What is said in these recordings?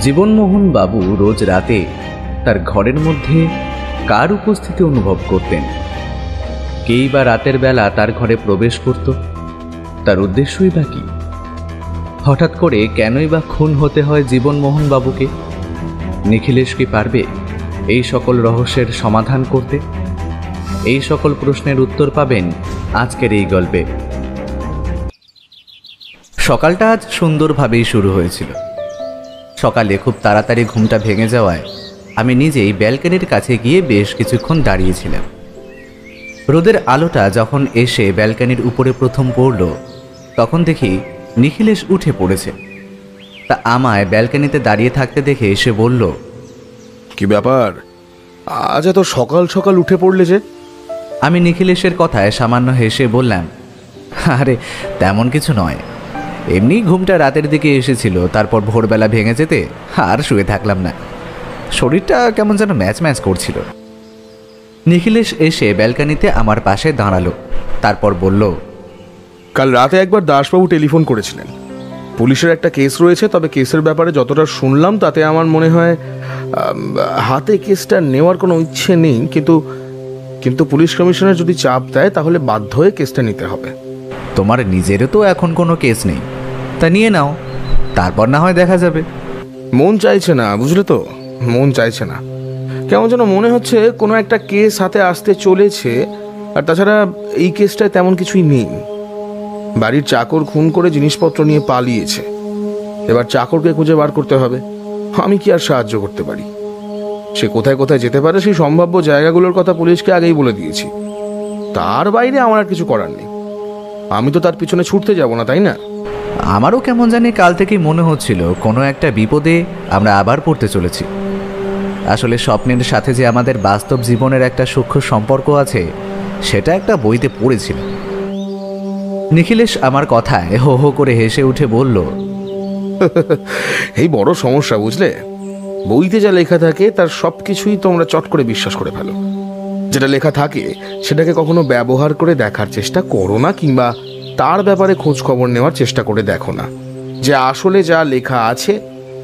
জীবনমোহন বাবু রোজ রাতে তার ঘরের মধ্যে কার উপস্থিতি অনুভব করতেন? কেই বা রাতের বেলা তার ঘরে প্রবেশ করত? তার উদ্দেশ্যই বা কি? হঠাৎ করে কেনই বা খুন হতে হয় জীবনমোহন বাবুকে? নিখিলেশ কি পারবে এই সকল রহস্যের সমাধান করতে? এই সকল প্রশ্নের উত্তর পাবেন আজকের এই গল্পে। সকালটা আজ সুন্দরভাবেই শুরু হয়েছিল। সকালে খুব তাড়াতাড়ি ঘুমটা ভেঙে যাওয়ায় আমি নিজেই ব্যালকনির কাছে গিয়ে বেশ কিছুক্ষণ দাঁড়িয়েছিলাম। রোদের আলোটা যখন এসে ব্যালকনির উপরে প্রথম পড়ল, তখন দেখি নিখিলেশ উঠে পড়েছে। তা আমায় ব্যালকনিতে দাঁড়িয়ে থাকতে দেখে এসে বলল, কি ব্যাপার, আজ এত সকাল সকাল উঠে পড়লে যে? আমি নিখিলেশের কথায় সামান্য হেসে বললাম, আরে তেমন কিছু নয়, এমনি ঘুমটা রাতের দিকে এসেছিল, তারপর ভোরবেলা ভেঙে যেতে আর শুয়ে থাকলাম না। শরীরটা কেমন যেন ম্যাচ ম্যাচ করছিল। নিখিলেশ এসে ব্যালকনিতে আমার পাশে দাঁড়ালো, তারপর বলল, কাল রাতে একবার দাসবাবু টেলিফোন করেছিলেন। পুলিশের একটা কেস রয়েছে, তবে কেসের ব্যাপারে যতটা শুনলাম তাতে আমার মনে হয় হাতে কেসটা নেওয়ার কোনো ইচ্ছে নেই, কিন্তু পুলিশ কমিশনার যদি চাপ দেয় তাহলে বাধ্য হয়ে কেসটা নিতে হবে। তোমার নিজেরও তো এখন কোনো কেস নেই, তা নিয়ে নাও, তারপর না হয় দেখা যাবে। মন চাইছে না, বুঝলে তো, মন চাইছে না। কেমন যেন মনে হচ্ছে কোনো একটা কেস হাতে আসতে চলেছে, আর তাছাড়া এই কেসটায় তেমন কিছুই নেই। বাড়ির চাকর খুন করে জিনিসপত্র নিয়ে পালিয়েছে, এবার চাকরকে খুঁজে বার করতে হবে। আমি কি আর সাহায্য করতে পারি? সে কোথায় কোথায় যেতে পারে সেই সম্ভাব্য জায়গাগুলোর কথা পুলিশকে আগেই বলে দিয়েছি। তার বাইরে আমার আর কিছু করার নেই। আমি তো তার পিছনে ছুটতে যাব না, তাই না? আমারও কেমন জানি কাল থেকেই মনে হচ্ছিল কোনো একটা বিপদে আমরা আবার পড়তে চলেছি। আসলে স্বপ্নের সাথে যে আমাদের বাস্তব জীবনের একটা সূক্ষ্ম সম্পর্ক আছে, সেটা একটা বইতে পড়েছিল। নিখিলেশ আমার কথায় হো হো করে হেসে উঠে বলল, এই বড় সমস্যা, বুঝলে? বইতে যা লেখা থাকে তার সবকিছুই তোমরা চট করে বিশ্বাস করে ফেলো। যেটা লেখা থাকে সেটাকে কখনো ব্যবহার করে দেখার চেষ্টা করো না, কিংবা তার ব্যাপারে খোঁজ খবর নেওয়ার চেষ্টা করে দেখো না যে আসলে যা লেখা আছে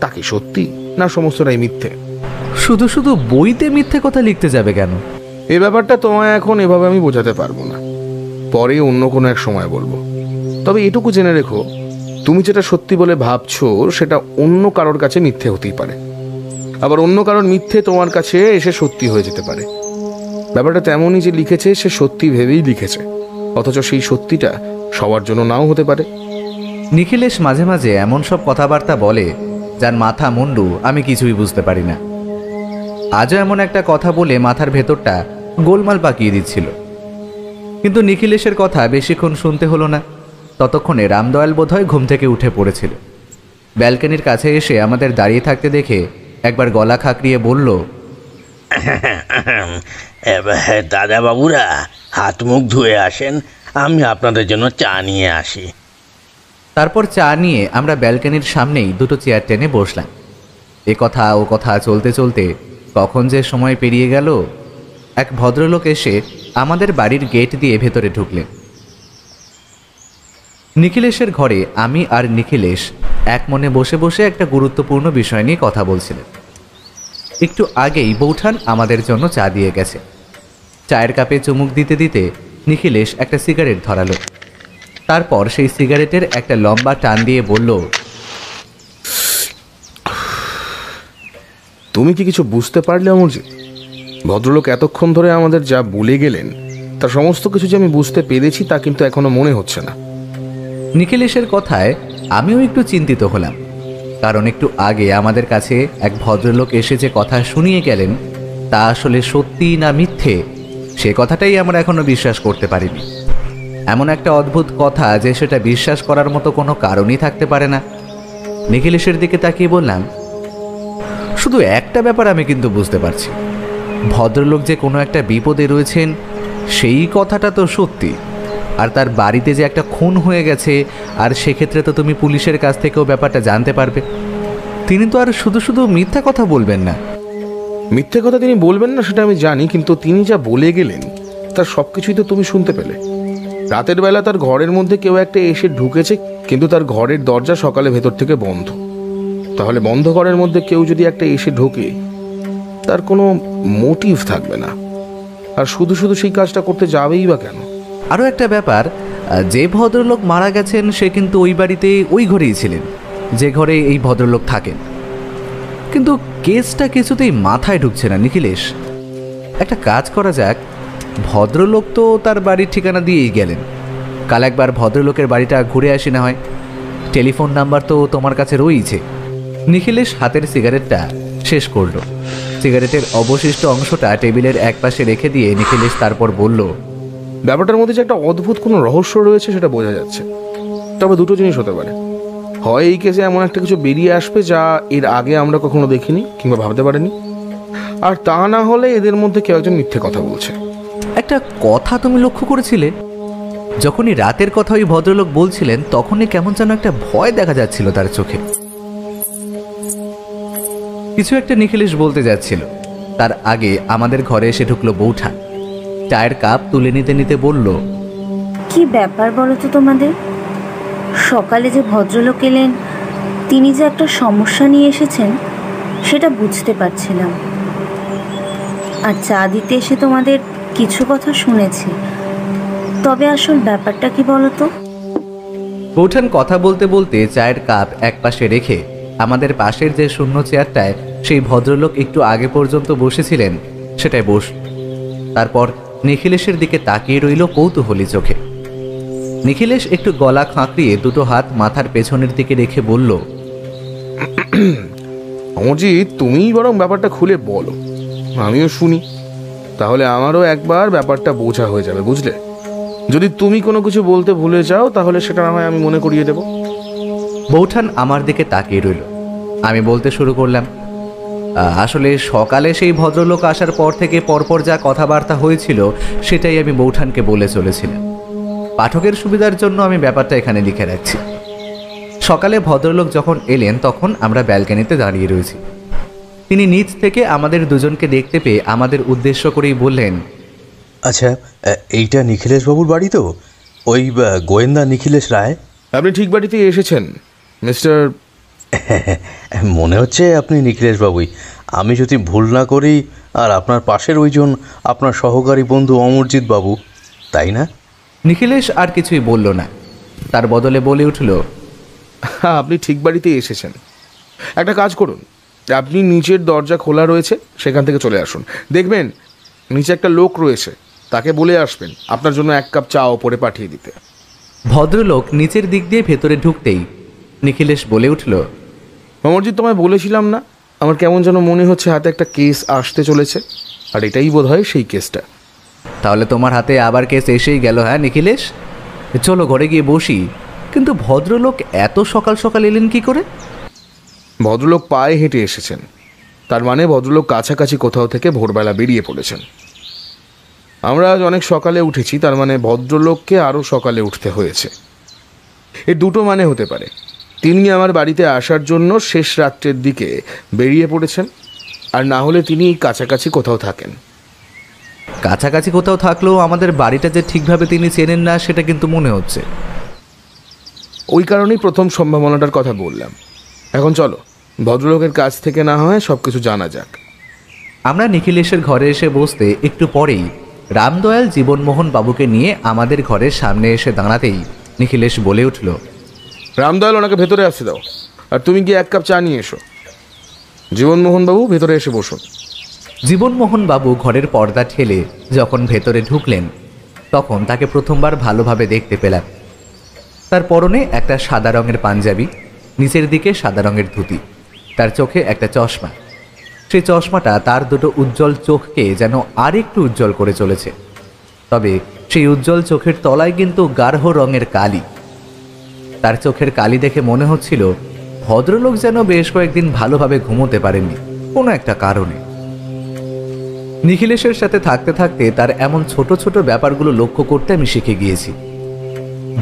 তা কি সত্যি না সমস্তটাই মিথ্যে। শুধু শুধু বইতে মিথ্যে কথা লিখতে যাবে কেন? এই ব্যাপারটা তোমায় এখন এভাবে আমি বোঝাতে পারবো না, পরে অন্য কোনো এক সময় বলবো। তবে এটুকু জেনে রেখো, তুমি যেটা সত্যি বলে ভাবছো সেটা অন্য কারোর কাছে মিথ্যে হতেই পারে, আবার অন্য কারোর মিথ্যে তোমার কাছে এসে সত্যি হয়ে যেতে পারে। ব্যাপারটা তেমনই যে লিখেছে সে সত্যি ভেবেই লিখেছে, অথচ সেই সত্যিটা সবার জন্য নাও হতে পারে। নিখিলেশ মাঝে মাঝে এমন সব কথাবার্তা বলে যার মাথা মুন্ডু আমি কিছুই বুঝতে পারি না। আজও এমন একটা কথা বলে মাথার ভেতরটা গোলমাল পাকিয়ে দিচ্ছিল। কিন্তু নিখিলেশের কথা বেশিক্ষণ শুনতে হলো না। ততক্ষণে রামদয়াল বোধহয় ঘুম থেকে উঠে পড়েছিল। ব্যালকনির কাছে এসে আমাদের দাঁড়িয়ে থাকতে দেখে একবার গলা খাঁকড়িয়ে বলল, দাদা বাবুরা, হাত মুখ ধুয়ে আসেন, আমি আপনাদের জন্য চা নিয়ে আসি। তারপর চা নিয়ে আমরা ব্যালকনির সামনেই দুটো চেয়ার টেনে বসলাম। এ কথা ও কথা চলতে চলতে কখন যে সময় পেরিয়ে গেল। এক ভদ্রলোক এসে আমাদের বাড়ির গেট দিয়ে ভেতরে ঢুকলেন। নিখিলেশের ঘরে আমি আর নিখিলেশ এক মনে বসে বসে একটা গুরুত্বপূর্ণ বিষয় নিয়ে কথা বলছিলেন। একটু আগেই বৌঠান আমাদের জন্য চা দিয়ে গেছে। চায়ের কাপে চুমুক দিতে দিতে নিখিলেশ একটা সিগারেট ধরালো। তারপর সেই সিগারেটের একটা লম্বা টান দিয়ে বলল, তুমি কি কিছু বুঝতে পারলে অমরজিৎ? ভদ্রলোক এতক্ষণ ধরে আমাদের যা বলে গেলেন তার সমস্ত কিছু যে আমি বুঝতে পেরেছি তা কিন্তু এখনো মনে হচ্ছে না। নিখিলেশের কথায় আমিও একটু চিন্তিত হলাম, কারণ একটু আগে আমাদের কাছে এক ভদ্রলোক এসে যে কথা শুনিয়ে গেলেন তা আসলে সত্যি না মিথ্যে সে কথাটাই আমরা এখনো বিশ্বাস করতে পারিনি। এমন একটা অদ্ভুত কথা যে সেটা বিশ্বাস করার মতো কোনো কারণই থাকতে পারে না। নিখিলেশের দিকে তাকিয়ে বললাম, শুধু একটা ব্যাপার আমি কিন্তু বুঝতে পারছি, ভদ্রলোক যে কোনো একটা বিপদে রয়েছেন সেই কথাটা তো সত্যি, আর তার বাড়িতে যে একটা খুন হয়ে গেছে আর সেক্ষেত্রে তো তুমি পুলিশের কাছ থেকেও ব্যাপারটা জানতে পারবে। তিনি তো আর শুধু শুধু মিথ্যা কথা বলবেন না। মিথ্যে কথা তিনি বলবেন না সেটা আমি জানি, কিন্তু তিনি যা বলে গেলেন তার সবকিছুই তো তুমি শুনতে পেলে। রাতের বেলা তার ঘরের মধ্যে কেউ একটা এসে ঢুকেছে, কিন্তু তার ঘরের দরজা সকালে ভেতর থেকে বন্ধ। তাহলে বন্ধ ঘরের মধ্যে কেউ যদি একটা এসে ঢোকে, তার কোনো মোটিভ থাকবে না, আর শুধু শুধু সেই কাজটা করতে যাবেই বা কেন? আরও একটা ব্যাপার, যে ভদ্রলোক মারা গেছেন সে কিন্তু ওই বাড়িতে ওই ঘরেই ছিলেন যে ঘরে এই ভদ্রলোক থাকেন। কিন্তু কেসটা কিছুতেই মাথায় ঢুকছে না নিখিলেশ। একটা কাজ করা যাক, ভদ্রলোক তো তার বাড়ির ঠিকানা দিয়েই গেলেন, কাল একবার ভদ্রলোকের বাড়িটা ঘুরে আসি না হয়। টেলিফোন নাম্বার তো তোমার কাছে রয়েছে। নিখিলেশ হাতের সিগারেটটা শেষ করলো। সিগারেটের অবশিষ্ট অংশটা টেবিলের একপাশে রেখে দিয়ে নিখিলেশ তারপর বলল, ব্যাপারটার মধ্যে যে একটা অদ্ভুত কোনো রহস্য রয়েছে সেটা বোঝা যাচ্ছে। তবে দুটো জিনিস হতে পারে, হয় এই কেসে এমন একটা কিছু বেরিয়ে আসবে যা এর আগে আমরা কখনো দেখিনি কিংবা ভাবতে পারিনি, আর তা না হলে এদের মধ্যে কেউ একজন মিথ্যে কথা বলছে। একটা কথা তুমি লক্ষ্য করেছিলে? যখনই রাতের কথা ওই ভদ্রলোক বলছিলেন তখনই কেমন যেন একটা ভয় দেখা যাচ্ছিল তার চোখে। কিছু একটা নিখিলেশ বলতে যাচ্ছিল, তার আগে আমাদের ঘরে এসে ঢুকলো বৌঠান। চায়ের কাপ তুলে নিতে নিতে বলল, কি ব্যাপার বলো তো তোমাদের? সকালে যে ভদ্রলোক এলেন তিনি যে একটা সমস্যা নিয়ে এসেছেন সেটা বুঝতে পারছিলাম, আর চা দিতে এসে তোমাদের কিছু কথা শুনেছি। তবে আসল ব্যাপারটা কি বলো তো? বৌঠান কথা বলতে বলতে চায়ের কাপ একপাশে রেখে আমাদের পাশের যে শূন্য চেয়ারটায় সেই ভদ্রলোক একটু আগে পর্যন্ত বসেছিলেন সেটায় বস। তারপর নিখিলেশের দিকে তাকিয়ে রইল কৌতূহলী চোখে। নিখিলেশ একটু গলা খাঁকড়িয়ে দুটো হাত মাথার পেছনের দিকে রেখে বলল, অমরজিৎ, তুমিই বরং ব্যাপারটা খুলে বলো, আমিও শুনি, তাহলে আমারও একবার ব্যাপারটা বোঝা হয়ে যাবে, বুঝলে? যদি তুমি কোনো কিছু বলতে ভুলে যাও তাহলে সেটা না হয় আমি মনে করিয়ে দেব। বৌঠান আমার দিকে তাকিয়ে রইল। আমি বলতে শুরু করলাম, আসলে সকালে সেই ভদ্রলোক আসার পর থেকে পরপর যা কথাবার্তা হয়েছিল সেটাই আমি বৌঠানকে বলে চলেছিলাম। পাঠকের সুবিধার জন্য আমি ব্যাপারটা এখানে লিখে রাখছি। সকালে ভদ্রলোক যখন এলেন তখন আমরা ব্যালকনিতে দাঁড়িয়ে রয়েছি। তিনি নিচ থেকে আমাদের দুজনকে দেখতে পেয়ে আমাদের উদ্দেশ্য করেই বললেন, আচ্ছা, এইটা নিখিলেশবাবুর বাড়ি তো? ওই গোয়েন্দা নিখিলেশ রায়? আপনি ঠিক বাড়িতেই এসেছেন মিস্টার। মনে হচ্ছে আপনি নিখিলেশবাবুই। আমি যদি ভুল না করি, আর আপনার পাশের ওইজন আপনার সহকারী বন্ধু অমরজিৎ বাবু, তাই না? নিখিলেশ আর কিছুই বলল না, তার বদলে বলে উঠল, হ্যাঁ, আপনি ঠিক বাড়িতেই এসেছেন। একটা কাজ করুন, আপনি নিচের দরজা খোলা রয়েছে, সেখান থেকে চলে আসুন। দেখবেন নিচে একটা লোক রয়েছে, তাকে বলে আসবেন আপনার জন্য এক কাপ চা ওপরে পাঠিয়ে দিতে। ভদ্রলোক নিচের দিক দিয়ে ভেতরে ঢুকতেই নিখিলেশ বলে উঠল, অমরজিৎ, তোমায় বলেছিলাম না, আমার কেমন যেন মনে হচ্ছে হাতে একটা কেস আসতে চলেছে, আর এটাই বোধ হয় সেই কেসটা। তাহলে তোমার হাতে আবার কেস এসেই গেল? হ্যাঁ নিখিলেশ, চলো ঘরে গিয়ে বসি। কিন্তু ভদ্রলোক এত সকাল সকাল এলেন কি করে? ভদ্রলোক পায়ে হেঁটে এসেছেন, তার মানে ভদ্রলোক কাছাকাছি কোথাও থেকে ভোরবেলা বেরিয়ে পড়েছেন। আমরা আজ অনেক সকালে উঠেছি, তার মানে ভদ্রলোককে আরও সকালে উঠতে হয়েছে। এর দুটো মানে হতে পারে, তিনি আমার বাড়িতে আসার জন্য শেষ রাত্রের দিকে বেরিয়ে পড়েছেন, আর না হলে তিনি কাছাকাছি কোথাও থাকেন। কাছাকাছি কোথাও থাকলেও আমাদের বাড়িটা যে ঠিকভাবে তিনি চেনেন না সেটা কিন্তু মনে হচ্ছে। ওই কারণেই প্রথম সম্ভাবনাটার কথা বললাম। এখন চলো, ভদ্রলোকের কাছ থেকে না হয় সব কিছু জানা যাক। আমরা নিখিলেশের ঘরে এসে বসতে একটু পরেই রামদয়াল জীবনমোহন বাবুকে নিয়ে আমাদের ঘরের সামনে এসে দাঁড়াতেই নিখিলেশ বলে উঠল, রামদয়াল, ওনাকে ভেতরে আসতে দাও, আর তুমি গিয়ে এক কাপ চা নিয়ে এসো। জীবনমোহন বাবু, ভেতরে এসে বসুন। জীবনমোহন বাবু ঘরের পর্দা ঠেলে যখন ভেতরে ঢুকলেন তখন তাকে প্রথমবার ভালোভাবে দেখতে পেলাম। তার পরনে একটা সাদা রঙের পাঞ্জাবি, নিচের দিকে সাদা রঙের ধুতি, তার চোখে একটা চশমা। সেই চশমাটা তার দুটো উজ্জ্বল চোখকে যেন আরেকটু উজ্জ্বল করে চলেছে। তবে সেই উজ্জ্বল চোখের তলায় কিন্তু গাঢ় রঙের কালি। তার চোখের কালি দেখে মনে হচ্ছিল ভদ্রলোক যেন বেশ কয়েকদিন ভালোভাবে ঘুমোতে পারেননি কোনো একটা কারণে। নিখিলেশের সাথে থাকতে থাকতে তার এমন ছোট ছোট ব্যাপারগুলো লক্ষ্য করতে আমি শিখে গিয়েছি।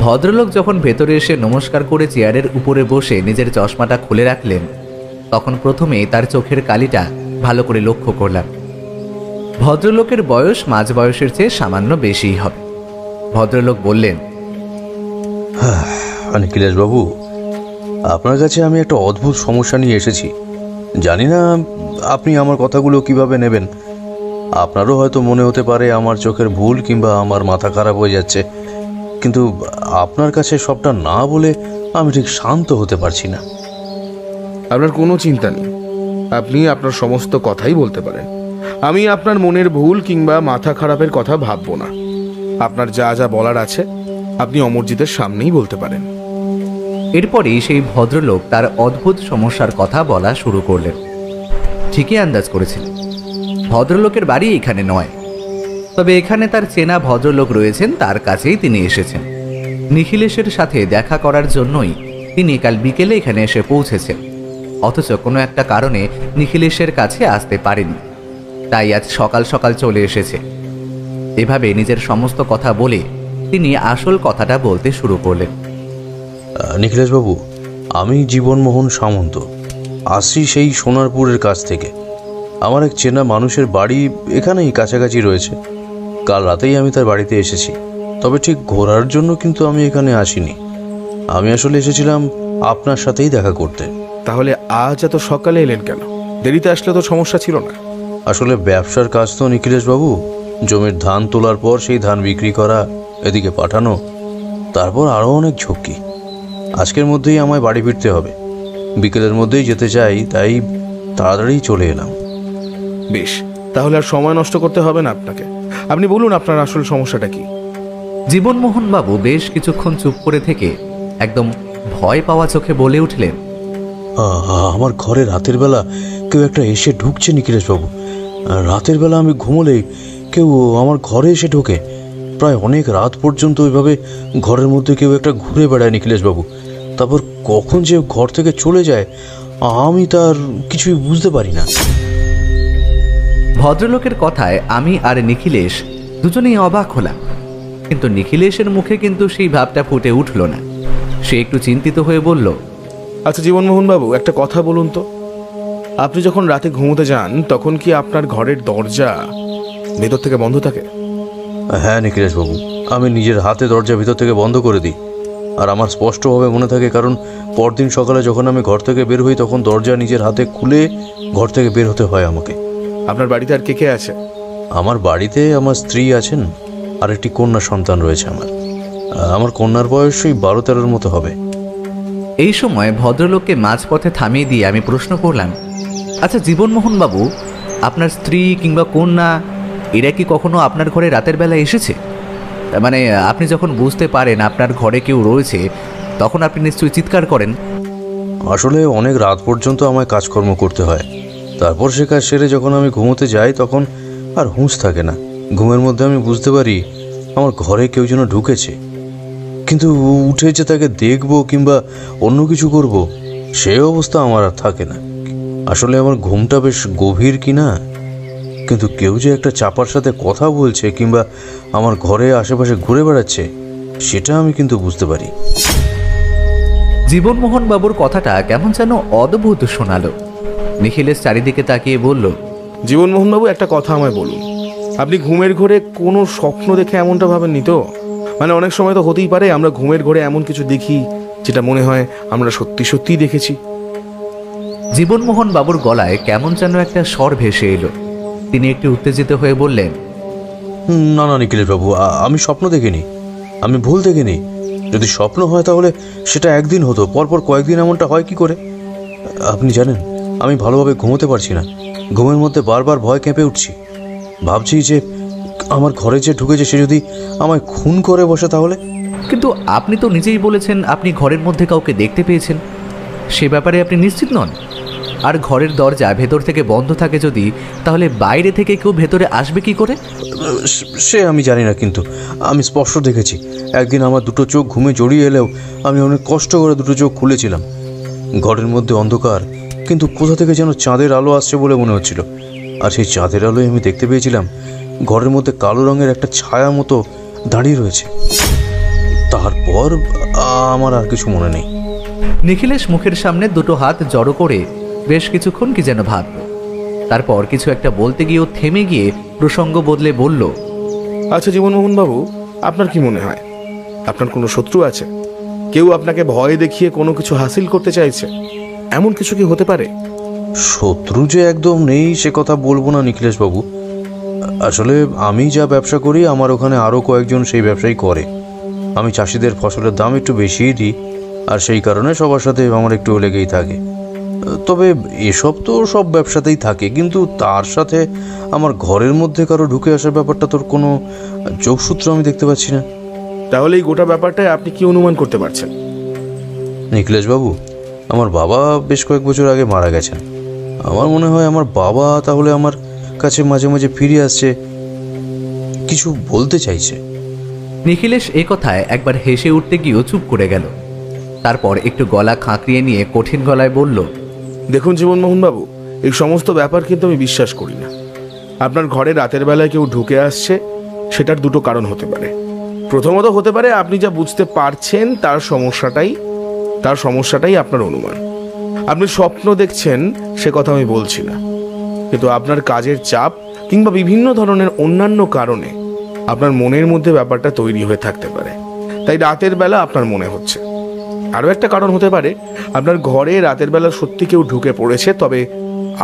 ভদ্রলোক যখন ভেতরে এসে নমস্কার করে চেয়ারের উপরে বসে নিজের চশমাটা খুলে রাখলেন তখন প্রথমেই তার চোখের কালিটা ভালো করে লক্ষ্য করলাম। ভদ্রলোকের বয়স মাঝ বয়সের চেয়ে সামান্য বেশিই হবে। ভদ্রলোক বললেন, নিখিলেশবাবু, আপনার কাছে আমি একটা অদ্ভুত সমস্যা নিয়ে এসেছি। জানি না আপনি আমার কথাগুলো কিভাবে নেবেন। আপনারও হয়তো মনে হতে পারে আমার চোখের ভুল কিংবা আমার মাথা খারাপ হয়ে যাচ্ছে, কিন্তু আপনার কাছে সবটা না বলে আমি ঠিক শান্ত হতে পারছি না। আপনার কোনো চিন্তা নেই, আপনি আপনার সমস্ত কথাই বলতে পারেন। আমি আপনার মনের ভুল কিংবা মাথা খারাপের কথা ভাববো না। আপনার যা যা বলার আছে আপনি অমরজিতের সামনেই বলতে পারেন। এরপরেই সেই ভদ্রলোক তার অদ্ভুত সমস্যার কথা বলা শুরু করলেন। ঠিকই আন্দাজ করেছিলেন, ভদ্রলোকের বাড়ি এখানে নয়, তবে এখানে তার চেনা ভদ্রলোক রয়েছেন, তার কাছেই তিনি এসেছেন। নিখিলেশের সাথে দেখা করার জন্যই তিনি কাল বিকেলে এখানে এসে পৌঁছেছেন, অথচ কোনো একটা কারণে নিখিলেশের কাছে আসতে পারেনি, তাই আজ সকাল সকাল চলে এসেছে। এভাবে নিজের সমস্ত কথা বলে তিনি আসল কথাটা বলতে শুরু করলেন। নিখিলেশবাবু, আমি জীবনমোহন সামন্ত, আসছি সেই সোনারপুরের কাছ থেকে। আমার এক চেনা মানুষের বাড়ি এখানেই কাছাকাছি রয়েছে। কাল রাতেই আমি তার বাড়িতে এসেছি, তবে ঠিক ঘোরার জন্য কিন্তু আমি এখানে আসিনি। আমি আসলে এসেছিলাম আপনার সাথেই দেখা করতে। তাহলে আজ এত সকালে এলেন কেন? দেরিতে আসলে তো সমস্যা ছিল না। আসলে ব্যবসার কাজ তো নিখিলেশবাবু, জমির ধান তোলার পর সেই ধান বিক্রি করা, এদিকে পাঠানো, তারপর আরও অনেক ঝক্কি। আজকের মধ্যেই আমায় বাড়ি ফিরতে হবে, বিকেলের মধ্যেই যেতে চাই, তাই তাড়াতাড়ি চলে এলাম। বেশ, তাহলে আর সময় নষ্ট করতে হবে না আপনাকে। আপনি বলুন আপনার আসল সমস্যাটা কি? জীবনমোহন বাবু বেশ কিছুক্ষণ চুপ করে থেকে একদম ভয় পাওয়া চোখে বলে উঠলেন, আমার ঘরে রাতের বেলা কেউ একটা এসে ঢুকছে নিখিলেশবাবু। রাতের বেলা আমি ঘুমোলেই কেউ আমার ঘরে এসে ঢোকে। প্রায় অনেক রাত পর্যন্ত ওইভাবে ঘরের মধ্যে কেউ একটা ঘুরে বেড়ায় নিখিলেশবাবু। তারপর কখন যে ঘর থেকে চলে যায় আমি তার কিছুই বুঝতে পারি না। ভদ্রলোকের কথায় আমি আর নিখিলেশ দুজনেই অবাক হলাম, কিন্তু নিখিলেশের মুখে কিন্তু সেই ভাবটা ফুটে উঠল না। সে একটু চিন্তিত হয়ে বলল, আচ্ছা জীবনমোহন বাবু, একটা কথা বলুন তো, আপনি যখন রাতে ঘুমোতে যান তখন কি আপনার ঘরের দরজা ভেতর থেকে বন্ধ থাকে? হ্যাঁ নিখিলেশবাবু, আমি নিজের হাতে দরজা ভিতর থেকে বন্ধ করে দিই। আর আমার স্পষ্টভাবে মনে থাকে, কারণ পরদিন সকালে যখন আমি ঘর থেকে বের হই তখন দরজা নিজের হাতে খুলে ঘর থেকে বের হতে হয় আমাকে। আপনার বাড়িতে আর কে কে আছে? আমার বাড়িতে আমার স্ত্রী আছেন, আর একটি কন্যা সন্তান রয়েছে। আমার কন্যার বয়স ওই 12-13 মতো হবে। এই সময় ভদ্রলোককে মাঝপথে থামিয়ে দিয়ে আমি প্রশ্ন করলাম, আচ্ছা জীবনমোহন বাবু, আপনার স্ত্রী কিংবা কন্যা এরা কি কখনো আপনার ঘরে রাতের বেলা এসেছে? মানে আপনি যখন বুঝতে পারেন আপনার ঘরে কেউ রয়েছে তখন আপনি নিশ্চয়ই চিৎকার করেন। আসলে অনেক রাত পর্যন্ত আমায় কাজকর্ম করতে হয়, তারপর সে কাজ সেরে যখন আমি ঘুমোতে যাই তখন আর হুঁশ থাকে না। ঘুমের মধ্যে আমি বুঝতে পারি আমার ঘরে কেউ যেন ঢুকেছে, কিন্তু উঠে যে তাকে দেখবো কিংবা অন্য কিছু করব সে অবস্থা আমার আর থাকে না। আসলে আমার ঘুমটা বেশ গভীর কিনা, কিন্তু কেউ যে একটা চাপার সাথে কথা বলছে কিংবা আমার ঘরে আশেপাশে ঘুরে বেড়াচ্ছে সেটা আমি কিন্তু বুঝতে পারি। জীবনমোহন বাবুর কথাটা কেমন যেন অদ্ভুত শোনালো। নিখিলেশ চারিদিকে তাকিয়ে বলল, জীবনমোহন বাবু, একটা কথা আমায় বলুন, আপনি ঘুমের ঘরে কোনো স্বপ্ন দেখে এমনটা ভাবেননি তো? মানে অনেক সময় তো হতেই পারে আমরা ঘুমের ঘরে এমন কিছু দেখি যেটা মনে হয় আমরা সত্যি সত্যিই দেখেছি। জীবনমোহন বাবুর গলায় কেমন যেন একটা স্বর ভেসে এলো। তিনি একটু উত্তেজিত হয়ে বললেন, না না নিখিলেশবাবু, আমি স্বপ্ন দেখিনি, আমি ভুল দেখিনি। যদি স্বপ্ন হয় তাহলে সেটা একদিন হতো, পরপর কয়েকদিন এমনটা হয় কি করে? আপনি জানেন আমি ভালোভাবে ঘুমোতে পারছি না। ঘুমের মধ্যে বারবার ভয় কেঁপে উঠছি। ভাবছি যে আমার ঘরে যে ঢুকেছে সে যদি আমায় খুন করে বসে তাহলে। কিন্তু আপনি তো নিজেই বলেছেন আপনি ঘরের মধ্যে কাউকে দেখতে পেয়েছেন, সে ব্যাপারে আপনি নিশ্চিত নন। আর ঘরের দরজা ভেতর থেকে বন্ধ থাকে যদি, তাহলে বাইরে থেকে কেউ ভেতরে আসবে কি করে? সে আমি জানি না, কিন্তু আমি স্পষ্ট দেখেছি একদিন আমার দুটো চোখ ঘুমে জড়িয়ে এলেও আমি অনেক কষ্ট করে দুটো চোখ খুলেছিলাম। ঘরের মধ্যে অন্ধকার, কিন্তু কোথা থেকে যেন চাঁদের আলো আসছে বলে মনে হচ্ছিল। আর সেই চাঁদের আলোয় আমি দেখতে পেয়েছিলাম ঘরের মধ্যে কালো রঙের একটা ছায়া মতো দাঁড়িয়ে রয়েছে। তারপর আমার আর কিছু মনে নেই। নিখিলেশ মুখের সামনে দুটো হাত জড়ো করে বেশ কিছুক্ষণ কি যেন ভাবল। তারপর কিছু একটা বলতে গিয়েও থেমে গিয়ে প্রসঙ্গ বদলে বলল, আচ্ছা জীবনমোহন বাবু, আপনার কি মনে হয় আপনার কোনো শত্রু আছে? কেউ আপনাকে ভয় দেখিয়ে কোনো কিছু হাসিল করতে চাইছে, এমন কিছু কি হতে পারে? শত্রু যে একদম নেই সে কথা বলবো না নিখিলেশবাবু। আসলে আমি যা ব্যবসা করি আমার ওখানে আরও কয়েকজন সেই ব্যবসাই করে। আমি চাষিদের ফসলের দাম একটু বেশিই দিই, আর সেই কারণে সবার সাথে আমার একটু লেগেই থাকে। তবে এসব তো সব ব্যবসাতেই থাকে, কিন্তু তার সাথে আমার ঘরের মধ্যে কারো ঢুকে আসার ব্যাপারটা তোর কোনো যোগসূত্র আমি দেখতে পাচ্ছি না। তাহলে এই গোটা ব্যাপারটায় আপনি কি অনুমান করতে পারছেন? নিখিলেশবাবু, আমার বাবা বেশ কয়েক বছর আগে মারা গেছেন। আমার মনে হয় আমার বাবা তাহলে আমার কাছে মাঝে মাঝে ফিরে আসছে, কিছু বলতে চাইছে। নিখিলেশ এই কথায় একবার হেসে উঠতে গিয়েও চুপ করে গেল। তারপর একটু গলা খাঁকড়িয়ে নিয়ে কঠিন গলায় বলল, দেখুন জীবনমোহন বাবু, এই সমস্ত ব্যাপার কিন্তু আমি বিশ্বাস করি না। আপনার ঘরে রাতের বেলায় কেউ ঢুকে আসছে, সেটার দুটো কারণ হতে পারে। প্রথমত হতে পারে আপনি যা বুঝতে পারছেন তার সমস্যাটাই আপনার অনুমান। আপনি স্বপ্ন দেখছেন সে কথা আমি বলছি না, কিন্তু আপনার কাজের চাপ কিংবা বিভিন্ন ধরনের অন্যান্য কারণে আপনার মনের মধ্যে ব্যাপারটা তৈরি হয়ে থাকতে পারে, তাই রাতের বেলা আপনার মনে হচ্ছে। আরও একটা কারণ হতে পারে, আপনার ঘরে রাতের বেলা সত্যি কেউ ঢুকে পড়েছে, তবে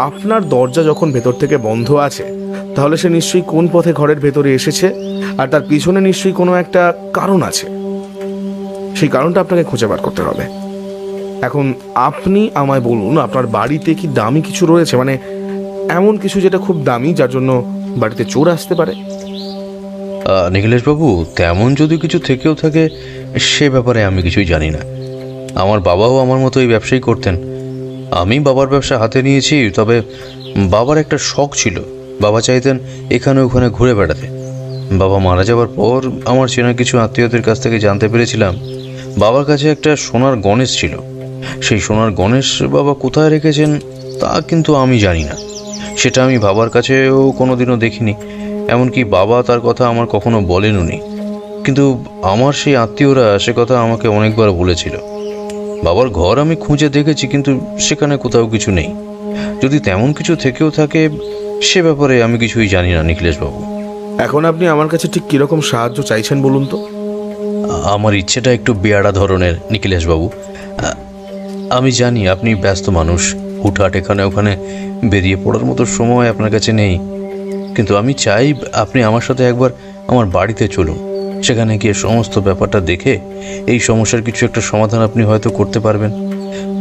আপনার দরজা যখন ভেতর থেকে বন্ধ আছে, তাহলে সে নিশ্চয়ই কোন পথে ঘরের ভেতরে এসেছে, আর তার পিছনে নিশ্চয়ই কোনো একটা কারণ আছে। সেই কারণটা আপনাকে খুঁজে বার করতে হবে। এখন আপনি আমায় বলুন, আপনার বাড়িতে কি দামি কিছু রয়েছে, মানে এমন কিছু যেটা খুব দামি যার জন্য বাড়িতে চোর আসতে পারে? নিখিলেশবাবু, তেমন যদি কিছু থেকেও থাকে সে ব্যাপারে আমি কিছুই জানি না। আমার বাবাও আমার মতো এই ব্যবসাই করতেন। আমি বাবার ব্যবসা হাতে নিয়েছি, তবে বাবার একটা শখ ছিল। বাবা চাইতেন এখানে ওখানে ঘুরে বেড়াতে। বাবা মারা যাওয়ার পর আমার চেনা কিছু আত্মীয়দের কাছ থেকে জানতে পেরেছিলাম বাবার কাছে একটা সোনার গণেশ ছিল। সেই সোনার গণেশ বাবা কোথায় রেখেছেন তা কিন্তু আমি জানি না। সেটা আমি বাবার কাছেও কোনোদিনও দেখিনি, এমনকি বাবা তার কথা আমার কখনো বলেনওনি। কিন্তু আমার সেই আত্মীয়রা সে কথা আমাকে অনেকবার বলেছিল। বাবার ঘর আমি খুঁজে দেখেছি, কিন্তু সেখানে কোথাও কিছু নেই। যদি তেমন কিছু থেকেও থাকে সে ব্যাপারে আমি কিছুই জানি না নিখিলেশবাবু। এখন আপনি আমার কাছে ঠিক কিরকম সাহায্য চাইছেন বলুন তো? আমার ইচ্ছেটা একটু বেয়াড়া ধরনের নিখিলেশবাবু। আমি জানি আপনি ব্যস্ত মানুষ, হুটহাট এখানে ওখানে বেরিয়ে পড়ার মতো সময় আপনার কাছে নেই, কিন্তু আমি চাই আপনি আমার সাথে একবার আমার বাড়িতে চলুন। সেখানে গিয়ে সমস্ত ব্যাপারটা দেখে এই সমস্যার কিছু একটা সমাধান আপনি হয়তো করতে পারবেন।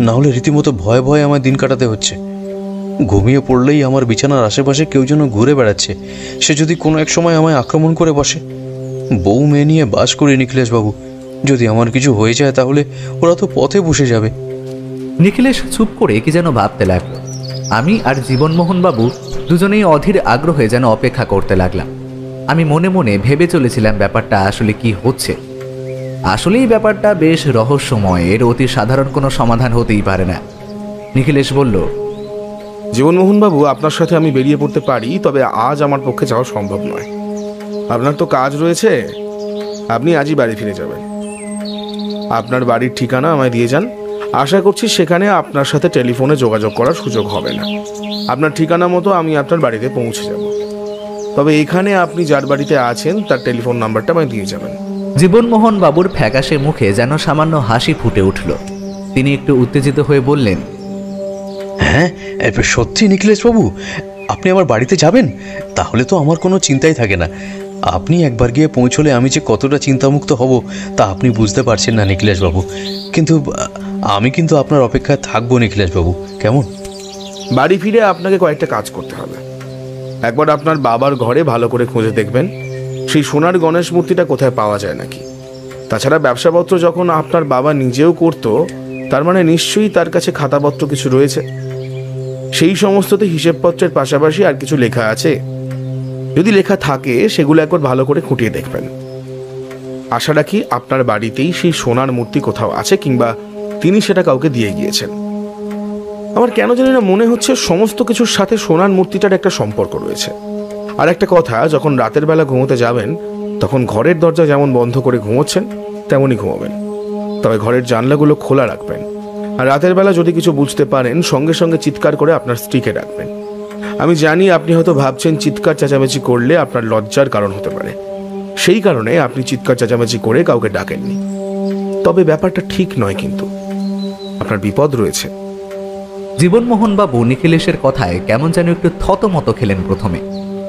না হলে রীতিমতো ভয়ে ভয়ে আমার দিন কাটাতে হচ্ছে। ঘুমিয়ে পড়লেই আমার বিছানার আশেপাশে কেউ যেন ঘুরে বেড়াচ্ছে। সে যদি কোনো এক সময় আমায় আক্রমণ করে বসে। বউ মেয়ে নিয়ে বাস করি নিখিলেশবাবু, যদি আমার কিছু হয়ে যায় তাহলে ওরা তো পথে বসে যাবে। নিখিলেশ চুপ করে কি যেন ভাবতে লাগলো। আমি আর জীবনমোহন বাবু দুজনেই অধীর আগ্রহে যেন অপেক্ষা করতে লাগলাম। আমি মনে মনে ভেবে চলেছিলাম ব্যাপারটা আসলে কি হচ্ছে। আসলে এই ব্যাপারটা বেশ রহস্যময়, এর অতি সাধারণ কোনো সমাধান হতেই পারে না। নিখিলেশ বলল, জীবনমোহন বাবু, আপনার সাথে আমি বেরিয়ে পড়তে পারি, তবে আজ আমার পক্ষে যাওয়া সম্ভব নয়। আপনার তো কাজ রয়েছে, আপনি আজই বাড়ি ফিরে যাবেন। আপনার বাড়ির ঠিকানা আমায় দিয়ে যান। আশা করছি সেখানে আপনার সাথে টেলিফোনে যোগাযোগ করার সুযোগ হবে না। আপনার ঠিকানা মতো আমি আপনার বাড়িতে পৌঁছে যাব। তবে এখানে আপনি যার বাড়িতে আছেন তার টেলিফোন নাম্বারটা আমায় দিয়ে যাবেন। জীবনমোহন বাবুর ফ্যাকাশে মুখে যেন সামান্য হাসি ফুটে উঠল। তিনি একটু উত্তেজিত হয়ে বললেন, হ্যাঁ সত্যি নিখিলেশবাবু, আপনি আমার বাড়িতে যাবেন? তাহলে তো আমার কোনো চিন্তাই থাকে না। আপনি একবার গিয়ে পৌঁছলে আমি যে কতটা চিন্তামুক্ত হব তা আপনি বুঝতে পারছেন না নিখিলেশবাবু। কিন্তু আমি কিন্তু আপনার অপেক্ষায় থাকবো নিখিলেশবাবু, কেমন? বাড়ি ফিরে আপনাকে কয়েকটা কাজ করতে হবে। একবার আপনার বাবার ঘরে ভালো করে খুঁজে দেখবেন সেই সোনার গণেশ মূর্তিটা কোথায় পাওয়া যায় নাকি। তাছাড়া ব্যবসাপত্র যখন আপনার বাবা নিজেও করতো, তার মানে নিশ্চয়ই তার কাছে খাতাপত্র কিছু রয়েছে। সেই সমস্ততে হিসেবপত্রের পাশাপাশি আর কিছু লেখা আছে। যদি লেখা থাকে সেগুলো একবার ভালো করে খুঁটিয়ে দেখবেন। আশা রাখি আপনার বাড়িতেই সেই সোনার মূর্তি কোথাও আছে, কিংবা তিনি সেটা কাউকে দিয়ে গিয়েছেন। আমার কেন জানি না মনে হচ্ছে সমস্ত কিছুর সাথে সোনার মূর্তিটার একটা সম্পর্ক রয়েছে। আর একটা কথা, যখন রাতের বেলা ঘুমোতে যাবেন তখন ঘরের দরজা যেমন বন্ধ করে ঘুমোচ্ছেন তেমনই ঘুমাবেন, তবে ঘরের জানলাগুলো খোলা রাখবেন। আর রাতের বেলা যদি কিছু বুঝতে পারেন সঙ্গে সঙ্গে চিৎকার করে আপনার স্ত্রীকে ডাকবেন। আমি জানি আপনি হয়তো ভাবছেন চিৎকার চেঁচামেচি করলে আপনার লজ্জার কারণ হতে পারে, সেই কারণে আপনি চিৎকার চেঁচামেচি করে কাউকে ডাকেননি। তবে ব্যাপারটা ঠিক নয়, কিন্তু আপনার বিপদ রয়েছে। জীবনমোহনবাবু নিখিলেশের কথায় কেমন যেন একটু থতমত খেলেন প্রথমে,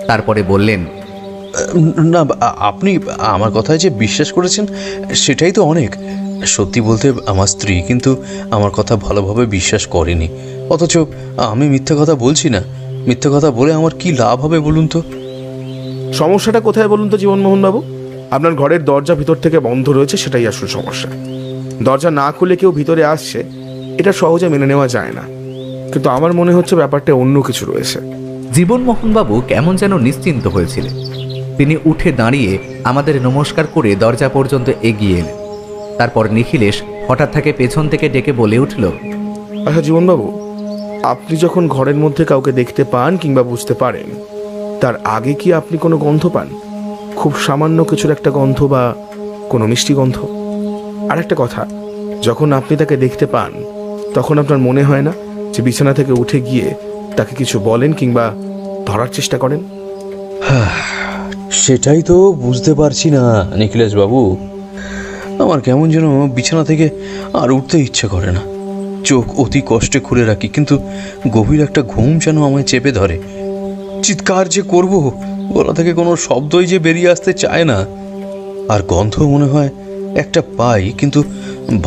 তারপরে বললেন, না, আপনি আমার কথায় যে বিশ্বাস করেছেন সেটাই তো অনেক। সত্যি বলতে আমার স্ত্রী কিন্তু আমার কথা ভালোভাবে বিশ্বাস করেনি, অথচ আমি মিথ্যে কথা বলছি না। মিথ্যে কথা বলে আমার কি লাভ হবে বলুন তো? সমস্যাটা কোথায় বলুন তো জীবনমোহন বাবু? আপনার ঘরের দরজা ভিতর থেকে বন্ধ রয়েছে, সেটাই আসল সমস্যা। দরজা না খুলে কেউ ভিতরে আসছে, এটা সহজে মেনে নেওয়া যায় না, কিন্তু আমার মনে হচ্ছে ব্যাপারটা অন্য কিছু রয়েছে। জীবনমোহনবাবু কেমন যেন নিশ্চিন্ত হয়েছিলেন। তিনি উঠে দাঁড়িয়ে আমাদের নমস্কার করে দরজা পর্যন্ত এগিয়ে এলেন। তারপর নিখিলেশ হঠাৎ তাকে পেছন থেকে ডেকে বলে উঠল, আচ্ছা জীবনবাবু, আপনি যখন ঘরের মধ্যে কাউকে দেখতে পান কিংবা বুঝতে পারেন, তার আগে কি আপনি কোনো গন্ধ পান? খুব সামান্য কিছুর একটা গন্ধ বা কোনো মিষ্টি গন্ধ? আর একটা কথা, যখন আপনি তাকে দেখতে পান তখন আপনার মনে হয় না যে বিছানা থেকে উঠে গিয়ে তাকে কিছু বলেন কিংবা ধরার চেষ্টা করেন? সেটাই তো বুঝতে পারছি না নিখিলেশ বাবু। আমার কেমন যেন বিছানা থেকে আর উঠতে ইচ্ছে করে না। চোখ অতি কষ্টে খুলে রাখি, কিন্তু গভীর একটা ঘুম যেন আমায় চেপে ধরে। চিৎকার যে করব, গলা থেকে কোনো শব্দই যে বেরিয়ে আসতে চায় না। আর গন্ধ মনে হয় একটা পাই, কিন্তু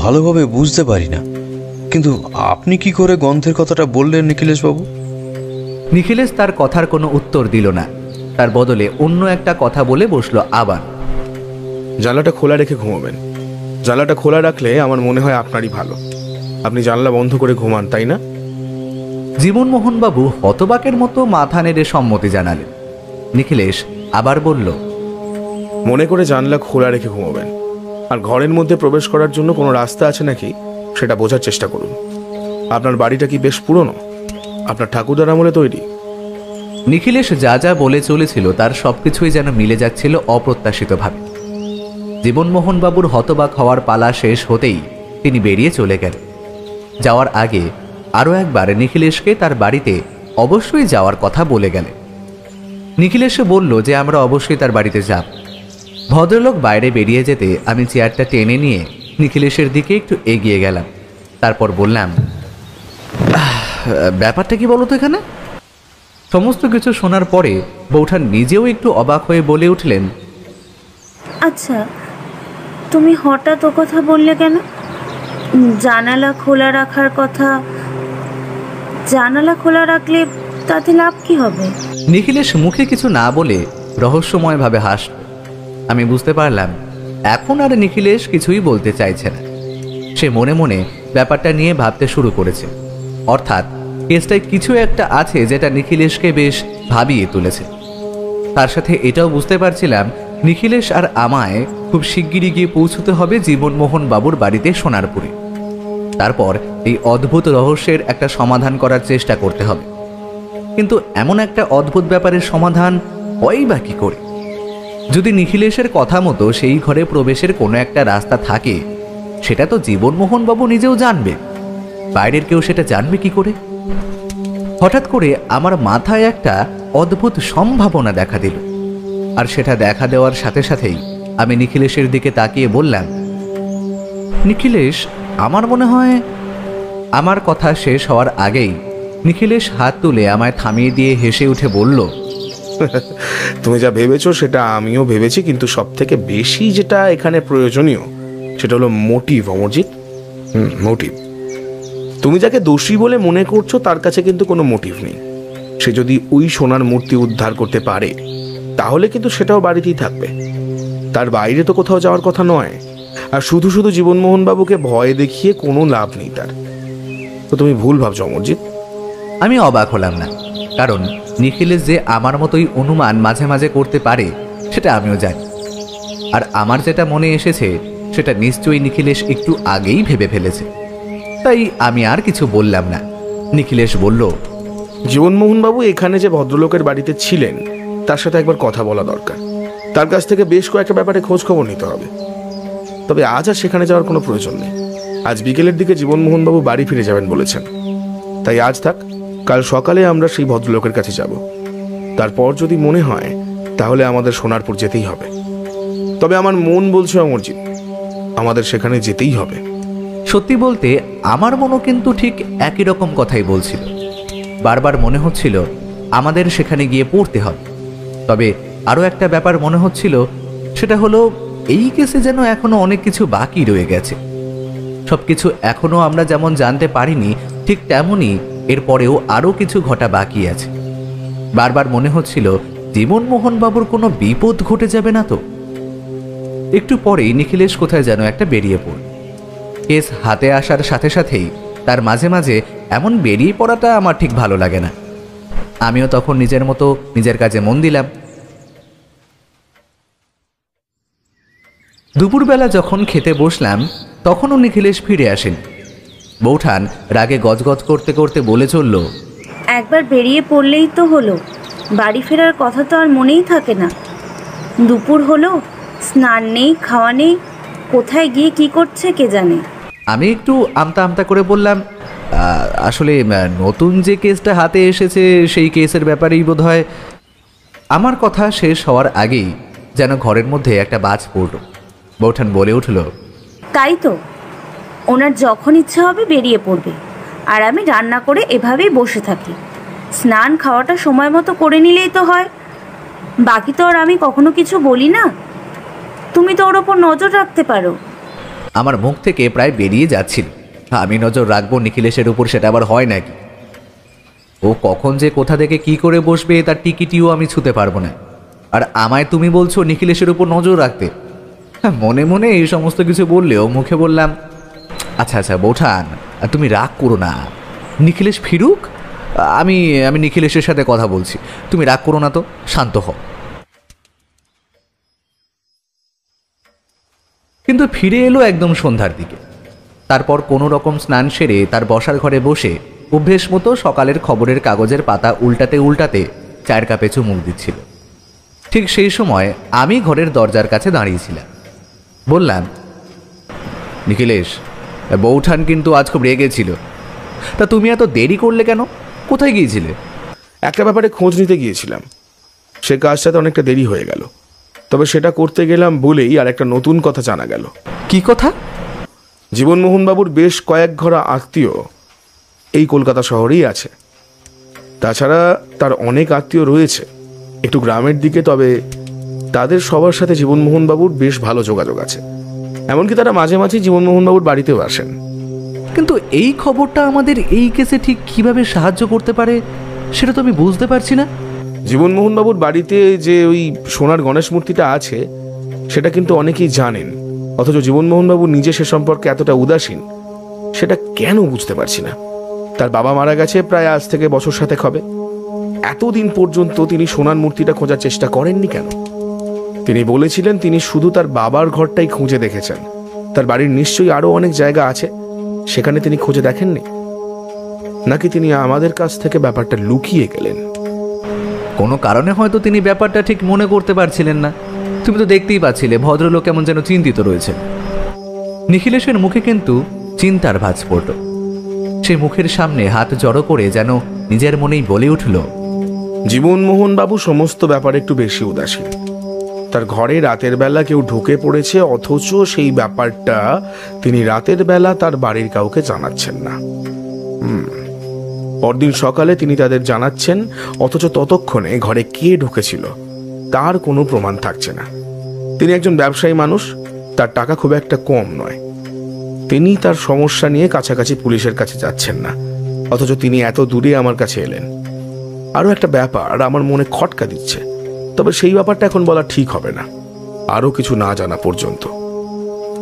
ভালোভাবে বুঝতে পারি না। কিন্তু আপনি কি করে গন্ধের কথাটা বললেন নিখিলেশ বাবু? নিখিলেশ তার কথার কোনো উত্তর দিল না, তার বদলে অন্য একটা কথা বলে বসলো আবার। জানলাটা খোলা রেখে ঘুমাবেন। জানলাটা খোলা রাখলে আমার মনে হয় আপনারই ভালো। আপনি জানলা বন্ধ করে ঘুমান, তাই না? জীবনমোহনবাবু হতবাকের মতো মাথা নেড়ে সম্মতি জানালেন। নিখিলেশ আবার বলল, মনে করে জানলা খোলা রেখে ঘুমাবেন। আর ঘরের মধ্যে প্রবেশ করার জন্য কোনো রাস্তা আছে নাকি সেটা বোঝার চেষ্টা করুন। আপনার বাড়িটা কি বেশ পুরনো? আপনার ঠাকুরদার আমলে তৈরি? নিখিলেশ যা যা বলে চলেছিল তার সবকিছুই যেন মিলে যাচ্ছিল অপ্রত্যাশিতভাবে। জীবনমোহনবাবুর হতবাক হওয়ার পালা শেষ হতেই তিনি বেরিয়ে চলে গেলেন। যাওয়ার আগে আরও একবার নিখিলেশকে তার বাড়িতে অবশ্যই যাওয়ার কথা বলে গেলেন। নিখিলেশও বলল যে আমরা অবশ্যই তার বাড়িতে যাব। ভদ্রলোক বাইরে বেরিয়ে যেতে আমি চেয়ারটা টেনে নিয়ে নিখিলেশের দিকে একটু এগিয়ে গেলাম। তারপর বললাম, ব্যাপারটা কি বলো তো এখানে? সমস্ত কিছু শোনার পরে বৌঠান নিজেও একটু অবাক হয়ে বলে উঠলেন, আচ্ছা, তুমি হঠাৎ ও কথা বললে কেন? জানালা খোলা রাখার কথা। জানালা খোলা রাখলে তাতে লাভ কি হবে? নিখিলেশ মুখে কিছু না বলে রহস্যময়ভাবে হাসল। আমি বুঝতে পারলাম এখন আর নিখিলেশ কিছুই বলতে চাইছে না। সে মনে মনে ব্যাপারটা নিয়ে ভাবতে শুরু করেছে, অর্থাৎ কেসটায় কিছু একটা আছে যেটা নিখিলেশকে বেশ ভাবিয়ে তুলেছে। তার সাথে এটাও বুঝতে পারছিলাম নিখিলেশ আর আমায় খুব শিগগিরই গিয়ে পৌঁছতে হবে জীবনমোহন বাবুর বাড়িতে সোনারপুরে। তারপর এই অদ্ভুত রহস্যের একটা সমাধান করার চেষ্টা করতে হবে। কিন্তু এমন একটা অদ্ভুত ব্যাপারের সমাধান হয় বা কি করে? যদি নিখিলেশের কথা মতো সেই ঘরে প্রবেশের কোনো একটা রাস্তা থাকে, সেটা তো জীবনমোহন বাবু নিজেও জানবে, বাইরের কেউ সেটা জানবে কি করে? হঠাৎ করে আমার মাথায় একটা অদ্ভুত সম্ভাবনা দেখা দিল, আর সেটা দেখা দেওয়ার সাথে সাথেই আমি নিখিলেশের দিকে তাকিয়ে বললাম, নিখিলেশ, আমার মনে হয়। আমার কথা শেষ হওয়ার আগেই নিখিলেশ হাত তুলে আমায় থামিয়ে দিয়ে হেসে উঠে বলল, তুমি যা ভেবেছো সেটা আমিও ভেবেছি, কিন্তু সব থেকে বেশি যেটা এখানে প্রয়োজনীয় সেটা হলো মোটিভ, অমরজিৎ। মোটিভ। তুমি যাকে দোষী বলে মনে করছো তার কাছে কিন্তু কোনো মোটিভ নেই। সে যদি ওই সোনার মূর্তি উদ্ধার করতে পারে তাহলে কিন্তু সেটাও বাড়িতেই থাকবে, তার বাইরে তো কোথাও যাওয়ার কথা নয়। আর শুধু শুধু জীবনমোহন বাবুকে ভয় দেখিয়ে কোনো লাভ নেই তার। তো তুমি ভুল ভাবছো অমরজিৎ। আমি অবাক হলাম না, কারণ নিখিলেশ যে আমার মতোই অনুমান মাঝে মাঝে করতে পারে সেটা আমিও জানি। আর আমার যেটা মনে এসেছে সেটা নিশ্চয়ই নিখিলেশ একটু আগেই ভেবে ফেলেছে। তাই আমি আর কিছু বললাম না। নিখিলেশ বলল, জীবনমোহন বাবু এখানে যে ভদ্রলোকের বাড়িতে ছিলেন তার সাথে একবার কথা বলা দরকার। তার কাছ থেকে বেশ কয়েকটা ব্যাপারে খোঁজ খবর নিতে হবে। তবে আজ আর সেখানে যাওয়ার কোনো প্রয়োজন নেই। আজ বিকেলের দিকে জীবনমোহন বাবু বাড়ি ফিরে যাবেন বলেছেন, তাই আজ থাক। কাল সকালে আমরা সেই ভদ্রলোকের কাছে যাব। তারপর যদি মনে হয় তাহলে আমাদের সোনারপুর যেতেই হবে। তবে আমার মন বলছে অমরজিৎ, আমাদের সেখানে যেতেই হবে। সত্যি বলতে আমার মনও কিন্তু ঠিক একই রকম কথাই বলছিল। বারবার মনে হচ্ছিল আমাদের সেখানে গিয়ে পড়তে হবে। তবে আরও একটা ব্যাপার মনে হচ্ছিল, সেটা হলো এই কেসে যেন এখনো অনেক কিছু বাকি রয়ে গেছে। সবকিছু এখনো আমরা যেমন জানতে পারিনি, ঠিক তেমনই এরপরেও আরও কিছু ঘটা বাকি আছে। বারবার মনে হচ্ছিল জীবনমোহন বাবুর কোনো বিপদ ঘটে যাবে না তো। একটু পরেই নিখিলেশ কোথায় যেন একটা বেরিয়ে পড়ল। কেস হাতে আসার সাথে সাথেই তার মাঝে মাঝে এমন বেরিয়ে পড়াটা আমার ঠিক ভালো লাগে না। আমিও তখন নিজের মতো নিজের কাজে মন দিলাম। দুপুরবেলা যখন খেতে বসলাম তখনও নিখিলেশ ফিরে আসেন। বৌঠান রাগে গজগজ করতে করতে বলে চলল, একবার বেরিয়ে পড়লেই তো হলো, বাড়ি ফেরার কথা তো আর মনেই থাকে না। দুপুর হলো, স্নান নেই, খাওয়া নেই, কোথায় গিয়ে কি করছে কে জানে। আমি একটু আমতা আমতা করে বললাম, আসলে নতুন যে কেসটা হাতে এসেছে সেই কেসের ব্যাপারেই বোধ হয়। আমার কথা শেষ হওয়ার আগেই যেন ঘরের মধ্যে একটা বাজ পড়ল। বৌঠান বলে উঠল, তাই তো, ওনার যখন ইচ্ছা হবে বেরিয়ে পড়বে, আর আমি রান্না করে এভাবেই বসে থাকি। স্নান খাওয়াটা সময় মতো করে নিলেই তো হয়। বাকি তো আর আমি কখনো কিছু বলি না। তুমি তো ওর ওপর নজর রাখতে পারো। আমার মুখ থেকে প্রায় বেরিয়ে যাচ্ছিল, আমি নজর রাখবো নিখিলেশের উপর, সেটা আবার হয় নাকি? ও কখন যে কোথা থেকে কি করে বসবে তার টিকিটিও আমি ছুতে পারবো না। আর আমায় তুমি বলছো নিখিলেশের উপর নজর রাখতে। মনে মনে এই সমস্ত কিছু বললেও মুখে বললাম, আচ্ছা আচ্ছা বৌঠান, তুমি রাগ করো না, নিখিলেশ ফিরুক, আমি আমি নিখিলেশের সাথে কথা বলছি, তুমি রাগ করো না তো, শান্ত হও। কিন্তু ফিরে এলো একদম সন্ধ্যার দিকে। তারপর কোনো রকম স্নান সেরে তার বসার ঘরে বসে অভ্যেস মতো সকালের খবরের কাগজের পাতা উল্টাতে উল্টাতে চায়ের কাপে চুমুক দিচ্ছিল। ঠিক সেই সময় আমি ঘরের দরজার কাছে দাঁড়িয়েছিলাম। বললাম, নিখিলেশ, বৌঠান কিন্তু আজ খুব রেগেছিল। তা তুমি এত দেরি করলে কেন? কোথায় গিয়েছিলে? একটা ব্যাপারে খোঁজ নিতে গিয়েছিলাম, সে কাজটাতে অনেকটা দেরি হয়ে গেল। তবে সেটা করতে গেলাম বলেই আর একটা নতুন কথা জানা গেল। কি কথা? জীবনমোহনবাবুর বেশ কয়েক ঘরা আত্মীয় এই কলকাতা শহরেই আছে। তাছাড়া তার অনেক আত্মীয় রয়েছে একটু গ্রামের দিকে, তবে তাদের সবার সাথে জীবনমোহনবাবুর বেশ ভালো যোগাযোগ আছে। এমনকি তারা মাঝে মাঝে জীবনমোহনবাবুর বাড়িতেও আসেন। কিন্তু এই খবরটা আমাদের এই কেসে ঠিক কিভাবে সাহায্য করতে পারে সেটা তো আমি বুঝতে পারছি না। জীবনমোহনবাবুর বাড়িতে যে ওই সোনার গণেশ মূর্তিটা আছে সেটা কিন্তু অনেকেই জানেন, অথচ জীবনমোহনবাবু নিজে সে সম্পর্কে এতটা উদাসীন, সেটা কেন বুঝতে পারছি না। তার বাবা মারা গেছে প্রায় আজ থেকে বছর 7 হবে। এতদিন পর্যন্ত তিনি সোনার মূর্তিটা খোঁজার চেষ্টা করেননি কেন? তিনি বলেছিলেন তিনি শুধু তার বাবার ঘরটাই খুঁজে দেখেছেন, তার বাড়ির নিশ্চয়ই আরো অনেক জায়গা আছে, সেখানে তিনি খুঁজে দেখেননি। নাকি তিনি আমাদের কাছ থেকে ব্যাপারটা লুকিয়ে গেলেন? কোনো কারণে হয়তো তিনি ব্যাপারটা ঠিক মনে করতে পারছিলেন না। তুমি তো দেখতেই পাচ্ছিলে ভদ্রলোক কেমন যেন চিন্তিত রয়েছে। নিখিলেশের মুখে কিন্তু চিন্তার ভাঁজ পড়ল। সে মুখের সামনে হাত জড়ো করে যেন নিজের মনেই বলে উঠল, জীবনমোহনবাবু সমস্ত ব্যাপারে একটু বেশি উদাসীন। তার ঘরে রাতের বেলা কেউ ঢুকে পড়েছে, অথচ সেই ব্যাপারটা তিনি রাতের বেলা তার বাড়ির কাউকে জানাচ্ছেন না। পরদিন সকালে তিনি তাদের জানাচ্ছেন, অথচ ততক্ষণে ঘরে কে ঢুকেছিল তার কোনো প্রমাণ থাকছে না। তিনি একজন ব্যবসায়ী মানুষ, তার টাকা খুব একটা কম নয়। তিনি তার সমস্যা নিয়ে কাছাকাছি পুলিশের কাছে যাচ্ছেন না, অথচ তিনি এত দূরে আমার কাছে এলেন। আরো একটা ব্যাপার আমার মনে খটকা দিচ্ছে, তবে সেই ব্যাপারটা এখন বলা ঠিক হবে না, আরো কিছু না জানা পর্যন্ত।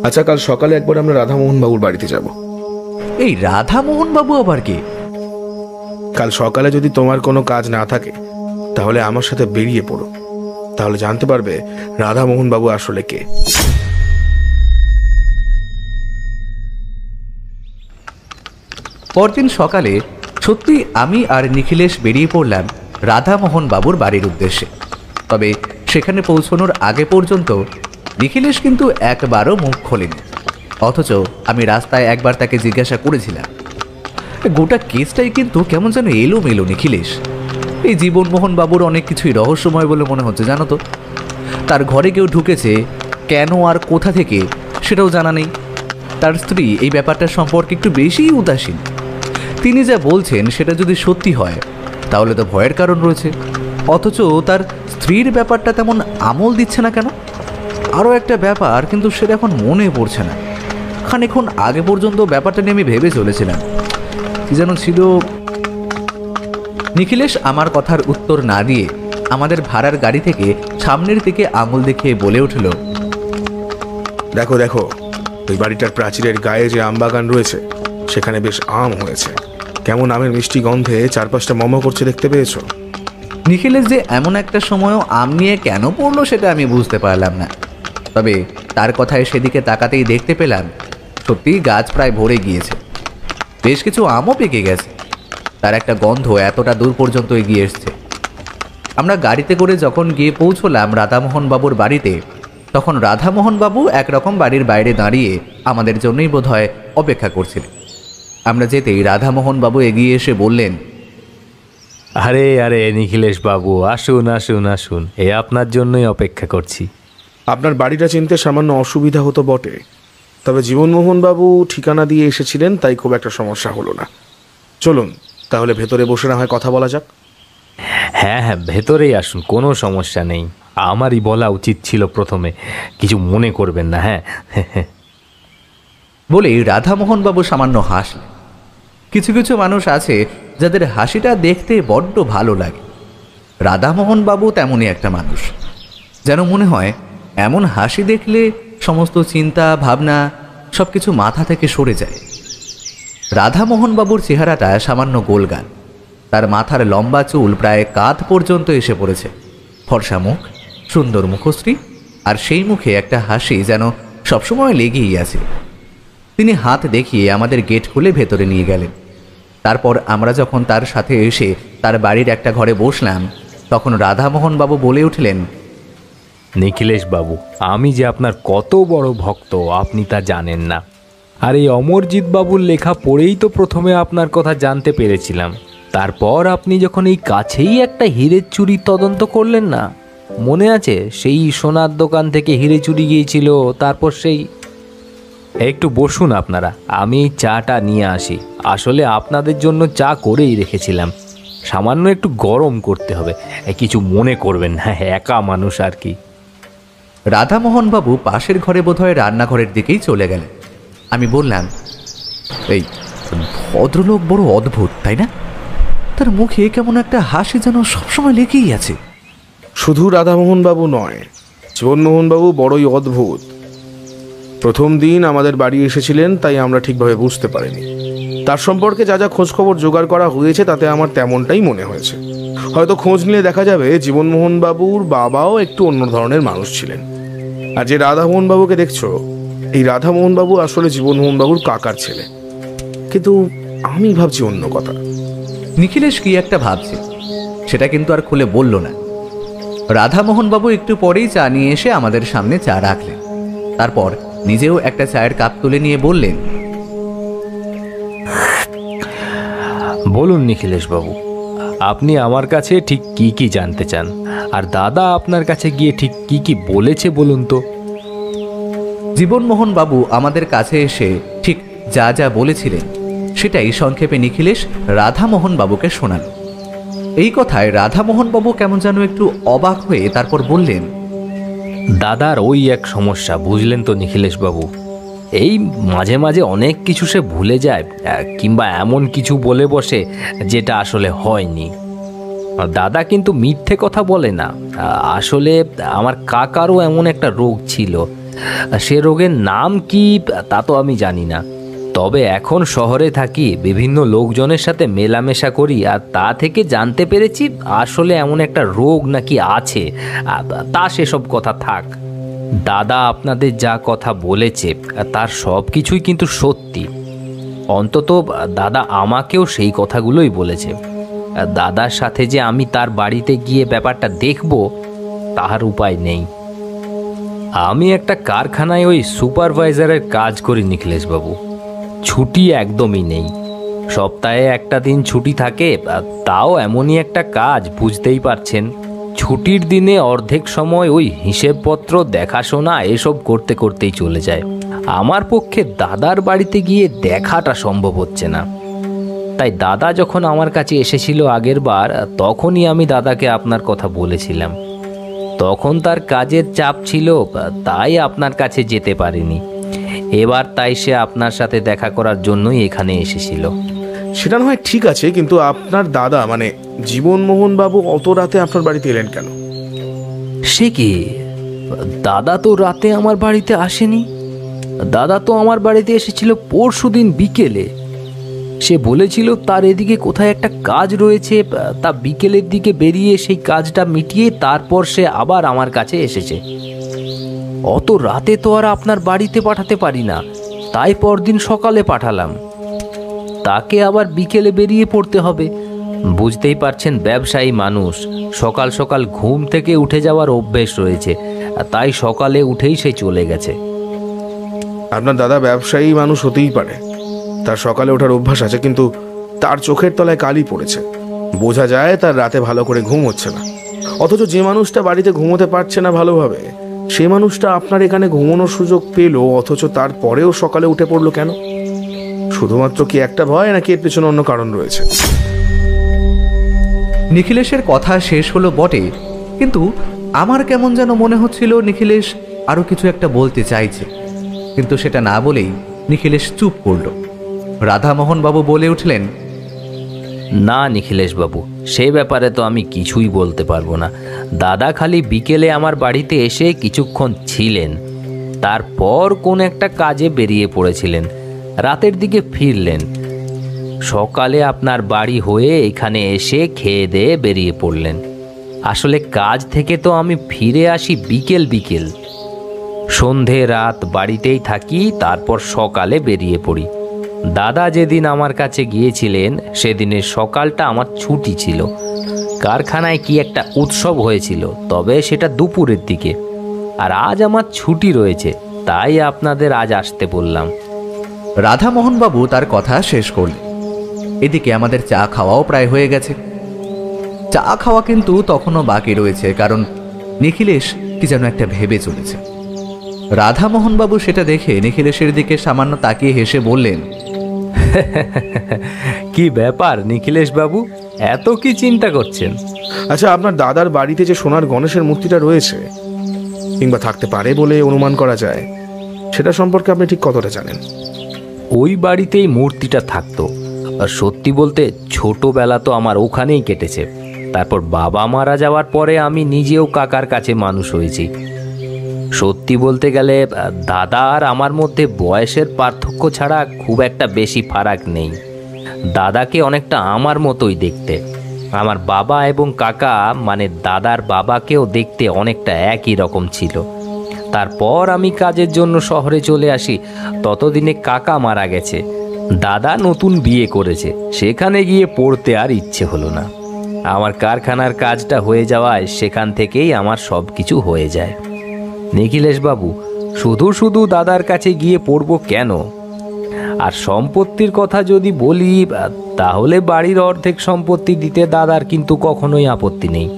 আচ্ছা, কাল সকালে একবার আমরা রাধামোহন বাবুর বাড়িতে যাব। এই রাধামোহন বাবু আবার কে? কাল সকালে যদি তোমার কোনো কাজ না থাকে তাহলে আমার সাথে বেরিয়ে পড়ো, তাহলে জানতে পারবে রাধামোহন বাবু আসলে কে। পরদিন সকালে সত্যি আমি আর নিখিলেশ বেরিয়ে পড়লাম রাধামোহন বাবুর বাড়ির উদ্দেশ্যে। তবে সেখানে পৌঁছানোর আগে পর্যন্ত নিখিলেশ কিন্তু একবারও মুখ খোলেনি, অথচ আমি রাস্তায় একবার তাকে জিজ্ঞাসা করেছিলাম। গোটা কেসটাই কিন্তু কেমন যেন এলোমেলো নিখিলেশ। এই জীবনমোহন বাবুর অনেক কিছুই রহস্যময় বলে মনে হচ্ছে, জানো তো। তার ঘরে কেউ ঢুকেছে, কেন আর কোথা থেকে সেটাও জানা নেই। তার স্ত্রী এই ব্যাপারটা সম্পর্কে একটু বেশিই উদাসীন। তিনি যা বলছেন সেটা যদি সত্যি হয় তাহলে তো ভয়ের কারণ রয়েছে, অথচ তার স্ত্রীর ব্যাপারটা তেমন আমল দিচ্ছে না কেন? আরও একটা ব্যাপার, কিন্তু সেটা এখন মনে পড়ছে না। খানিকক্ষণ আগে পর্যন্ত ব্যাপারটা নিয়ে আমি ভেবে চলেছিলাম, কি যেন ছিল। নিখিলেশ আমার কথার উত্তর না দিয়ে আমাদের ভাড়ার গাড়ি থেকে সামনের দিকে আঙুল দেখিয়ে বলে উঠল, দেখো দেখো, ওই বাড়িটার প্রাচীরের গায়ে যে আম বাগান রয়েছে সেখানে বেশ আম হয়েছে। কেমন আমের মিষ্টি গন্ধে চারপাশটা মম করছে, দেখতে পেয়েছো? নিখিলেশ যে এমন একটা সময়ও আম নিয়ে কেন পড়লো সেটা আমি বুঝতে পারলাম না। তবে তার কথায় সেদিকে তাকাতেই দেখতে পেলাম সত্যিই গাছ প্রায় ভরে গিয়েছে, বেশ কিছু আমও পেকে গেছে। তার একটা গন্ধ এতটা দূর পর্যন্ত এগিয়ে এসছে। আমরা গাড়িতে করে যখন গিয়ে পৌঁছলাম রাধামোহন বাবুর বাড়িতে, তখন রাধামোহন বাবু একরকম বাড়ির বাইরে দাঁড়িয়ে আমাদের জন্যই বোধহয় অপেক্ষা করছিলেন। আমরা যেতেই রাধামোহন বাবু এগিয়ে এসে বললেন, আরে আরে নিখিলেশ বাবু, আসুন আসুন আসুন, আপনার জন্যই অপেক্ষা করছি। আপনার বাড়িটা চিনতে সামান্য অসুবিধা হতো বটে, তবে জীবনমোহন বাবু ঠিকানা দিয়ে এসেছিলেন, তাই খুব একটা সমস্যা হলো না। চলুন তাহলে ভেতরে বসে না হয় কথা বলা যাক। হ্যাঁ হ্যাঁ, ভেতরেই আসুন, কোনো সমস্যা নেই। আমারই বলা উচিত ছিল প্রথমে, কিছু মনে করবেন না। হ্যাঁ বলেই রাধামোহন বাবু সামান্য হাসলেন। কিছু কিছু মানুষ আছে যাদের হাসিটা দেখতে বড্ড ভালো লাগে। রাধামোহন বাবু তেমনই একটা মানুষ, যেন মনে হয় এমন হাসি দেখলে সমস্ত চিন্তা ভাবনা সব কিছু মাথা থেকে সরে যায়। রাধামোহন বাবুর চেহারাটা সামান্য গোলগাল, তার মাথার লম্বা চুল প্রায় কাঁধ পর্যন্ত এসে পড়েছে, ফর্সা মুখ, সুন্দর মুখশ্রী, আর সেই মুখে একটা হাসি যেন সবসময় লেগেই আছে। তিনি হাত দেখিয়ে আমাদের গেট খুলে ভেতরে নিয়ে গেলেন। তারপর আমরা যখন তার সাথে এসে তার বাড়ির একটা ঘরে বসলাম, তখন রাধামোহন বাবু বলে উঠলেন, নিখিলেশ বাবু, আমি যে আপনার কত বড় ভক্ত আপনি তা জানেন না। আর এই অমরজিৎ বাবুর লেখা পড়েই তো প্রথমে আপনার কথা জানতে পেরেছিলাম। তারপর আপনি যখন এই কাছেই একটা হীরের চুরি তদন্ত করলেন না, মনে আছে? সেই সোনার দোকান থেকে হিরে চুরি গিয়েছিল, তারপর সেই... একটু বসুন আপনারা, আমি এই চাটা নিয়ে আসি। আসলে আপনাদের জন্য চা করেই রেখেছিলাম, সামান্য একটু গরম করতে হবে, কিছু মনে করবেন না, একা মানুষ আর কি। রাধামোহন বাবু পাশের ঘরে বোধহয় রান্নাঘরের দিকেই চলে গেলেন। আমি বললাম, এই ভদ্রলোক বড় অদ্ভুত, তাই না? তার মুখে কেমন একটা হাসি যেন সবসময় লেগেই আছে। শুধু রাধামোহন বাবু নয়, জীবনমোহন বাবু বড়ই অদ্ভুত। প্রথম দিন আমাদের বাড়ি এসেছিলেন, তাই আমরা ঠিকভাবে বুঝতে পারিনি। তার সম্পর্কে যা যা খোঁজখবর জোগাড় করা হয়েছে তাতে আমার তেমনটাই মনে হয়েছে। হয়তো খোঁজ নিলে দেখা যাবে জীবনমোহন বাবুর বাবাও একটু অন্য ধরনের মানুষ ছিলেন। আর যে রাধামোহন বাবুকে দেখছো, এই রাধামোহন বাবু আসলে জীবনমোহন বাবুর কাকার ছেলে। কিন্তু আমি ভাবছি অন্য কথা। নিখিলেশ কি একটা ভাবছে, সেটা কিন্তু আর খুলে বলল না। রাধামোহন বাবু একটু পরেই চা নিয়ে এসে আমাদের সামনে চা রাখলেন। তারপর নিজেও একটা চায়ের কাপ তুলে নিয়ে বললেন, বলুন নিখিলেশ বাবু, আপনি আমার কাছে ঠিক কি কি জানতে চান, আর দাদা আপনার কাছে গিয়ে ঠিক কি কি বলেছে বলুন তো। জীবনমোহন বাবু আমাদের কাছে এসে ঠিক যা যা বলেছিলেন সেটাই সংক্ষেপে নিখিলেশ রাধামোহন বাবুকে শোনাল। এই কথায় রাধামোহন বাবু কেমন যেন একটু অবাক হয়ে তারপর বললেন, দাদার ওই এক সমস্যা, বুঝলেন তো নিখিলেশ বাবু, এই মাঝে মাঝে অনেক কিছু সে ভুলে যায়, কিংবা এমন কিছু বলে বসে যেটা আসলে হয়নি। দাদা কিন্তু মিথ্যে কথা বলে না। আসলে আমার কাকারও এমন একটা রোগ ছিল, সে রোগের নাম কি তা তো আমি জানি না। তবে এখন শহরে থাকি, বিভিন্ন লোকজনের সাথে মেলামেশা করি, আর তা থেকে জানতে পেরেছি আসলে এমন একটা রোগ নাকি আছে। তা সেসব কথা থাক, দাদা আপনাদের যা কথা বলেছে তার সব কিছুই কিন্তু সত্যি। অন্তত দাদা আমাকেও সেই কথাগুলোই বলেছে। দাদার সাথে যে আমি তার বাড়িতে গিয়ে ব্যাপারটা দেখব তাহার উপায় নেই। আমি একটা কারখানায় ওই সুপারভাইজারের কাজ করি নিখিলেশ বাবু, ছুটি একদমই নেই। সপ্তাহে একটা দিন ছুটি থাকে, তাও এমনই একটা কাজ, বুঝতেই পারছেন। ছুটির দিনে অর্ধেক সময় ওই হিসেবপত্র দেখাশোনা এসব করতে করতেই চলে যায়। আমার পক্ষে দাদার বাড়িতে গিয়ে দেখাটা সম্ভব হচ্ছে না। তাই দাদা যখন আমার কাছে এসেছিল আগের বার, তখনই আমি দাদাকে আপনার কথা বলেছিলাম। তখন তার কাজের চাপ ছিল, তাই আপনার কাছে যেতে পারিনি। এবার তাই সে আপনার সাথে দেখা করার জন্যই এখানে এসেছিল। সেটা না হয় ঠিক আছে, কিন্তু আপনার দাদা মানে জীবনমোহন বাবু অত রাতে আপনার বাড়িতে এলেন কেন? সে কি, দাদা তো রাতে আমার বাড়িতে আসেনি। দাদা তো আমার বাড়িতে এসেছিল পরশুদিন বিকেলে। সে বলেছিল তার এদিকে কোথায় একটা কাজ রয়েছে, তা বিকেলের দিকে বেরিয়ে সেই কাজটা মিটিয়ে তারপর সে আবার আমার কাছে এসেছে। অত রাতে তো আর আপনার বাড়িতে পাঠাতে পারি না, তাই পরদিন সকালে পাঠালাম। তাকে আবার বিকেলে বেরিয়ে পড়তে হবে। বুঝতেই পারছেন, ব্যবসায়ী মানুষ, সকাল সকাল ঘুম থেকে উঠে যাওয়ার অভ্যেস রয়েছে, তাই সকালে উঠেই সে চলে গেছে। আপনার দাদা ব্যবসায়ী মানুষ হতেই পারে, তার সকালে ওঠার অভ্যাস আছে, কিন্তু তার চোখের তলায় কালি পড়েছে। বোঝা যায় তার রাতে ভালো করে ঘুম হচ্ছে না। অথচ যে মানুষটা বাড়িতে ঘুমোতে পারছে না ভালোভাবে, সে মানুষটা আপনার এখানে ঘুমানোর সুযোগ পেল, অথচ তারপরেও সকালে উঠে পড়লো কেন? শুধুমাত্র কি একটা ভয়, নাকি এর পেছনে অন্য কারণ রয়েছে? নিখিলেশের কথা শেষ হলো বটে, কিন্তু আমার কেমন যেন মনে হচ্ছিল নিখিলেশ আরো কিছু একটা বলতে চাইছে, কিন্তু সেটা না বলেই নিখিলেশ চুপ করল। রাধামোহন বাবু বলে উঠলেন, না নিখিলেশ বাবু, সে ব্যাপারে তো আমি কিছুই বলতে পারবো না। দাদা খালি বিকেলে আমার বাড়িতে এসে কিছুক্ষণ ছিলেন, তারপর কোন একটা কাজে বেরিয়ে পড়েছিলেন, রাতের দিকে ফিরলেন। সকালে আপনার বাড়ি হয়ে এখানে এসে খেয়ে দিয়ে বেরিয়ে পড়লেন। আসলে কাজ থেকে তো আমি ফিরে আসি বিকেল বিকেল, সন্ধে রাত বাড়িতেই থাকি, তারপর সকালে বেরিয়ে পড়ি। দাদা যেদিন আমার কাছে গিয়েছিলেন সেদিনের সকালটা আমার ছুটি ছিল। কারখানায় কি একটা উৎসব হয়েছিল, তবে সেটা দুপুরের দিকে। আর আজ আমার ছুটি রয়েছে, তাই আপনাদের আজ আসতে বললাম। রাধামোহন বাবু তার কথা শেষ করলেন। এদিকে আমাদের চা খাওয়াও প্রায় হয়ে গেছে। চা খাওয়া কিন্তু তখনও বাকি রয়েছে, কারণ নিখিলেশ কি যেন একটা ভেবে চলেছে। রাধামোহন বাবু সেটা দেখে নিখিলেশের দিকে সামান্য তাকিয়ে হেসে বললেন, কি ব্যাপার নিখিলেশ বাবু, এত কি চিন্তা করছেন? আচ্ছা, আপনার দাদার বাড়িতে যে সোনার গণেশের মূর্তিটা রয়েছে, কিংবা থাকতে পারে বলে অনুমান করা যায়, সেটা সম্পর্কে আপনি ঠিক কতটা জানেন? ওই বাড়িতেই মূর্তিটা থাকতো। আর সত্যি বলতে ছোটবেলা তো আমার ওখানেই কেটেছে। তারপর বাবা মারা যাওয়ার পরে আমি নিজেও কাকার কাছে মানুষ হয়েছি। সত্যি বলতে গেলে দাদা আর আমার মধ্যে বয়সের পার্থক্য ছাড়া খুব একটা বেশি ফারাক নেই। দাদাকে অনেকটা আমার মতোই দেখতে। আমার বাবা এবং কাকা মানে দাদার বাবাকেও দেখতে অনেকটা একই রকম ছিল। তারপর আমি কাজের জন্য শহরে চলে আসি, ততদিনে কাকা মারা গেছে। দাদা নতুন বিয়ে করেছে, সেখানে গিয়ে পড়তে আর ইচ্ছে হলো না। আমার কারখানার কাজটা হয়ে যাওয়ায় সেখান থেকেই আমার সব কিছু হয়ে যায়। নিখিলেশ বাবু, শুধু শুধু দাদার কাছে গিয়ে পড়ব কেন? আর সম্পত্তির কথা যদি বলি, তাহলে বাড়ির অর্ধেক সম্পত্তি দিতে দাদার কিন্তু কখনোই আপত্তি নেই।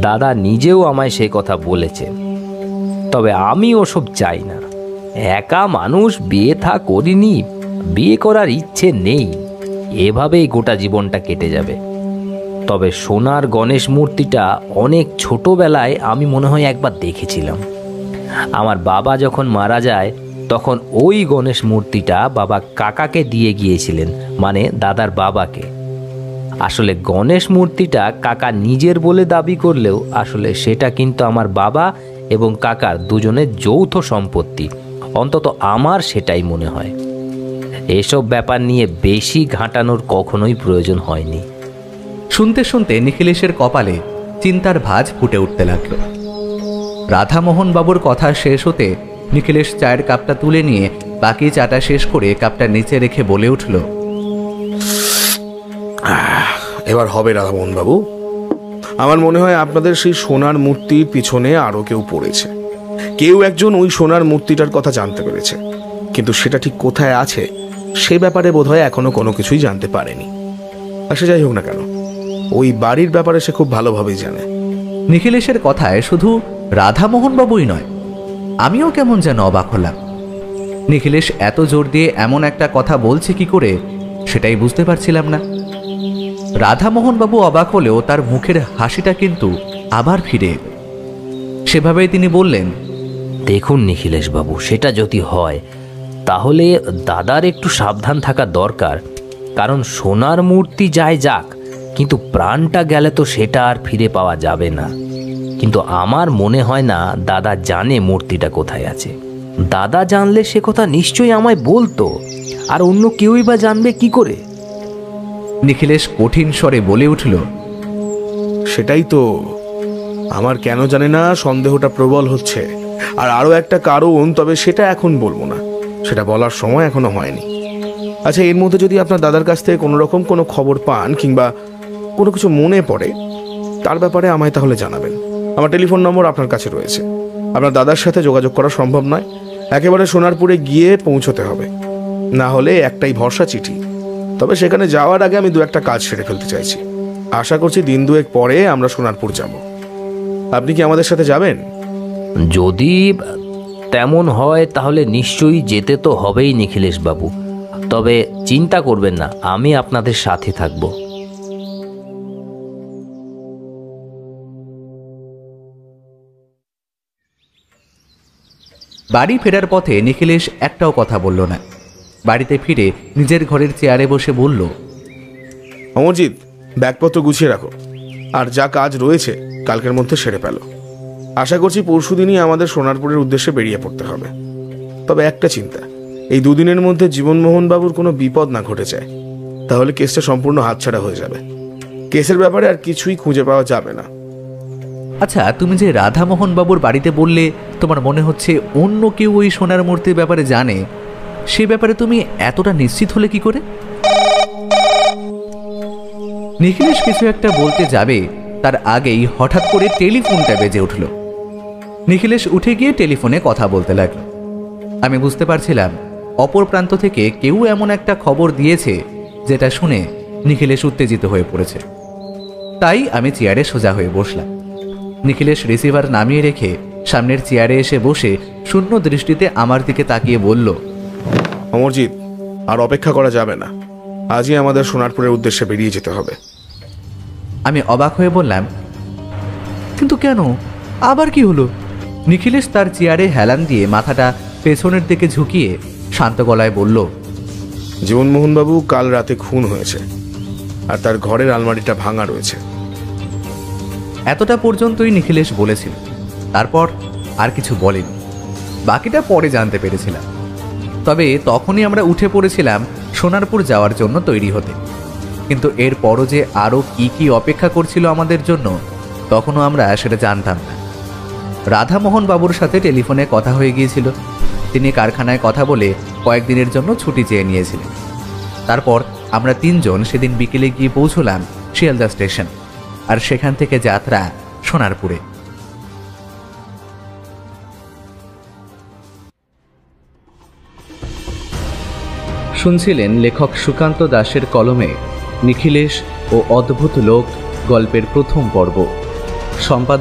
দাদা নিজেও আমায় সে কথা বলেছে। তবে আমি ওসব চাই না। একা মানুষ, বিয়ে থা করিনি, বিয়ে করার ইচ্ছে নেই, এভাবেই গোটা জীবনটা কেটে যাবে। তবে সোনার গণেশ মূর্তিটা অনেক ছোটবেলায় আমি মনে হয় একবার দেখেছিলাম। আমার বাবা যখন মারা যায় তখন ওই গণেশ মূর্তিটা বাবা কাকাকে দিয়ে গিয়েছিলেন, মানে দাদার বাবাকে। আসলে গণেশ মূর্তিটা কাকা নিজের বলে দাবি করলেও আসলে সেটা কিন্তু আমার বাবা এবং কাকার দুজনের যৌথ সম্পত্তি, অন্তত আমার সেটাই মনে হয়। এসব ব্যাপার নিয়ে বেশি ঘাঁটানোর কখনোই প্রয়োজন হয়নি। শুনতে শুনতে নিখিলেশের কপালে চিন্তার ভাঁজ ফুটে উঠতে লাগল। রাধামোহন বাবুর কথা শেষ হতে নিখিলেশ চায়ের কাপটা তুলে নিয়ে বাকি চাটা শেষ করে কাপটা নিচে রেখে বলে উঠল, এবার হবে রাধামোহন বাবু। আমার মনে হয় আপনাদের সেই সোনার মূর্তির পিছনে আরো কেউ পড়েছে। কেউ একজন ওই সোনার মূর্তিটার কথা জানতে পেরেছে, কিন্তু সেটা ঠিক কোথায় আছে সে ব্যাপারে বোধহয় এখনো কোনো কিছুই জানতে পারেনি। আর সে যাই হোক না কেন, ওই বাড়ির ব্যাপারে সে খুব ভালোভাবেই জানে। নিখিলেশের কথায় শুধু রাধামোহন বাবুই নয়, আমিও কেমন যেন অবাক হলাম। নিখিলেশ এত জোর দিয়ে এমন একটা কথা বলছে কি করে সেটাই বুঝতে পারছিলাম না। রাধামোহনবাবু অবাক হলেও তার মুখের হাসিটা কিন্তু আবার ফিরে এলো। সেভাবেই তিনি বললেন, দেখুন নিখিলেশবাবু, সেটা যদি হয় তাহলে দাদার একটু সাবধান থাকা দরকার। কারণ সোনার মূর্তি যায় যাক, কিন্তু প্রাণটা গেলে তো সেটা আর ফিরে পাওয়া যাবে না। কিন্তু আমার মনে হয় না দাদা জানে মূর্তিটা কোথায় আছে। দাদা জানলে সে কথা নিশ্চয়ই আমায় বলতো, আর অন্য কেউই বা জানবে কি করে? নিখিলেশ কঠিন স্বরে বলে উঠল, সেটাই তো আমার কেন জানি না সন্দেহটা প্রবল হচ্ছে। আর আরো একটা কারণ, তবে সেটা এখন বলবো না, সেটা বলার সময় এখনো হয়নি। আচ্ছা, এর মধ্যে যদি আপনার দাদার কাছ থেকে কোনো রকম কোনো খবর পান কিংবা কোনো কিছু মনে পড়ে, তার ব্যাপারে আমায় তাহলে জানাবেন। আমার টেলিফোন নম্বর আপনার কাছে রয়েছে। আপনার দাদার সাথে যোগাযোগ করা সম্ভব নয়, একেবারে সোনারপুরে গিয়ে পৌঁছতে হবে। না হলে একটাই ভরসা, চিঠি। তবে সেখানে যাওয়ার আগে আমি 2-1টা কাজ সেরে ফেলতে চাইছি। আশা করছি 1-2 পরে আমরা সোনারপুর যাব। আপনি কি আমাদের সাথে যাবেন? যদি তেমন হয় তাহলে নিশ্চয়ই যেতে তো হবেই নিখিলেশবাবু। তবে চিন্তা করবেন না, আমি আপনাদের সাথে থাকব। বাড়ি ফেরার পথে নিখিলেশ একটাও কথা বলল না। বাড়িতে ফিরে নিজের ঘরের চেয়ারে বসে বলল, অমরজিৎ, ব্যাগপত্র গুছিয়ে রাখো, আর যা কাজ রয়েছে কালকের মধ্যে সেরে ফেলো। আশা করছি পরশুদিনই আমাদের সোনারপুরের উদ্দেশ্যে বেরিয়ে পড়তে হবে। তবে একটা চিন্তা, এই 2 দিনের মধ্যে জীবনমোহনবাবুর কোনো বিপদ না ঘটে যায়, তাহলে কেসটা সম্পূর্ণ হাতছাড়া হয়ে যাবে। কেসের ব্যাপারে আর কিছুই খুঁজে পাওয়া যাবে না। আচ্ছা, তুমি যে রাধামোহন বাবুর বাড়িতে বললে তোমার মনে হচ্ছে অন্য কেউ ওই সোনার মূর্তির ব্যাপারে জানে, সে ব্যাপারে তুমি এতটা নিশ্চিত হলে কি করে? নিখিলেশ কিছু একটা বলতে যাবে, তার আগেই হঠাৎ করে টেলিফোনটা বেজে উঠল। নিখিলেশ উঠে গিয়ে টেলিফোনে কথা বলতে লাগলো। আমি বুঝতে পারছিলাম অপর প্রান্ত থেকে কেউ এমন একটা খবর দিয়েছে যেটা শুনে নিখিলেশ উত্তেজিত হয়ে পড়েছে। তাই আমি চেয়ারে সোজা হয়ে বসলাম। নিখিলেশ রিসিভার নামিয়ে রেখে সামনের চেয়ারে এসে বসে শূন্য দৃষ্টিতে আমার দিকে তাকিয়ে বলল, অমরজিৎ, আর অপেক্ষা করা যাবে না, আজই আমাদের সোনারপুরের উদ্দেশ্যে বেরিয়ে যেতে হবে। আমি অবাক হয়ে বললাম, কিন্তু কেন, আবার কি হলো? নিখিলেশ তার চেয়ারে হেলান দিয়ে মাথাটা পেছনের দিকে ঝুঁকিয়ে শান্ত গলায় বলল, জীবনমোহনবাবু কাল রাতে খুন হয়েছে, আর তার ঘরের আলমারিটা ভাঙা রয়েছে। এতটা পর্যন্তই নিখিলেশ বলেছিল। তারপর আর কিছু বলেনি। বাকিটা পরে জানতে পেরেছিলাম। তবে তখনই আমরা উঠে পড়েছিলাম সোনারপুর যাওয়ার জন্য তৈরি হতে। কিন্তু এর পরও যে আরও কি কি অপেক্ষা করছিল আমাদের জন্য, তখনও আমরা সেটা জানতাম না। রাধামোহন বাবুর সাথে টেলিফোনে কথা হয়ে গিয়েছিল। তিনি কারখানায় কথা বলে কয়েকদিনের জন্য ছুটি চেয়ে নিয়েছিলেন। তারপর আমরা 3 জন সেদিন বিকেলে গিয়ে পৌঁছলাম শিয়ালদা স্টেশন, আর সেখান থেকে যাত্রা সোনারপুরে। শুনছিলেন লেখক সুকান্ত দাসের কলমে নিখিলেশ ও অদ্ভুত লোক গল্পের প্রথম পর্ব। সম্পাদক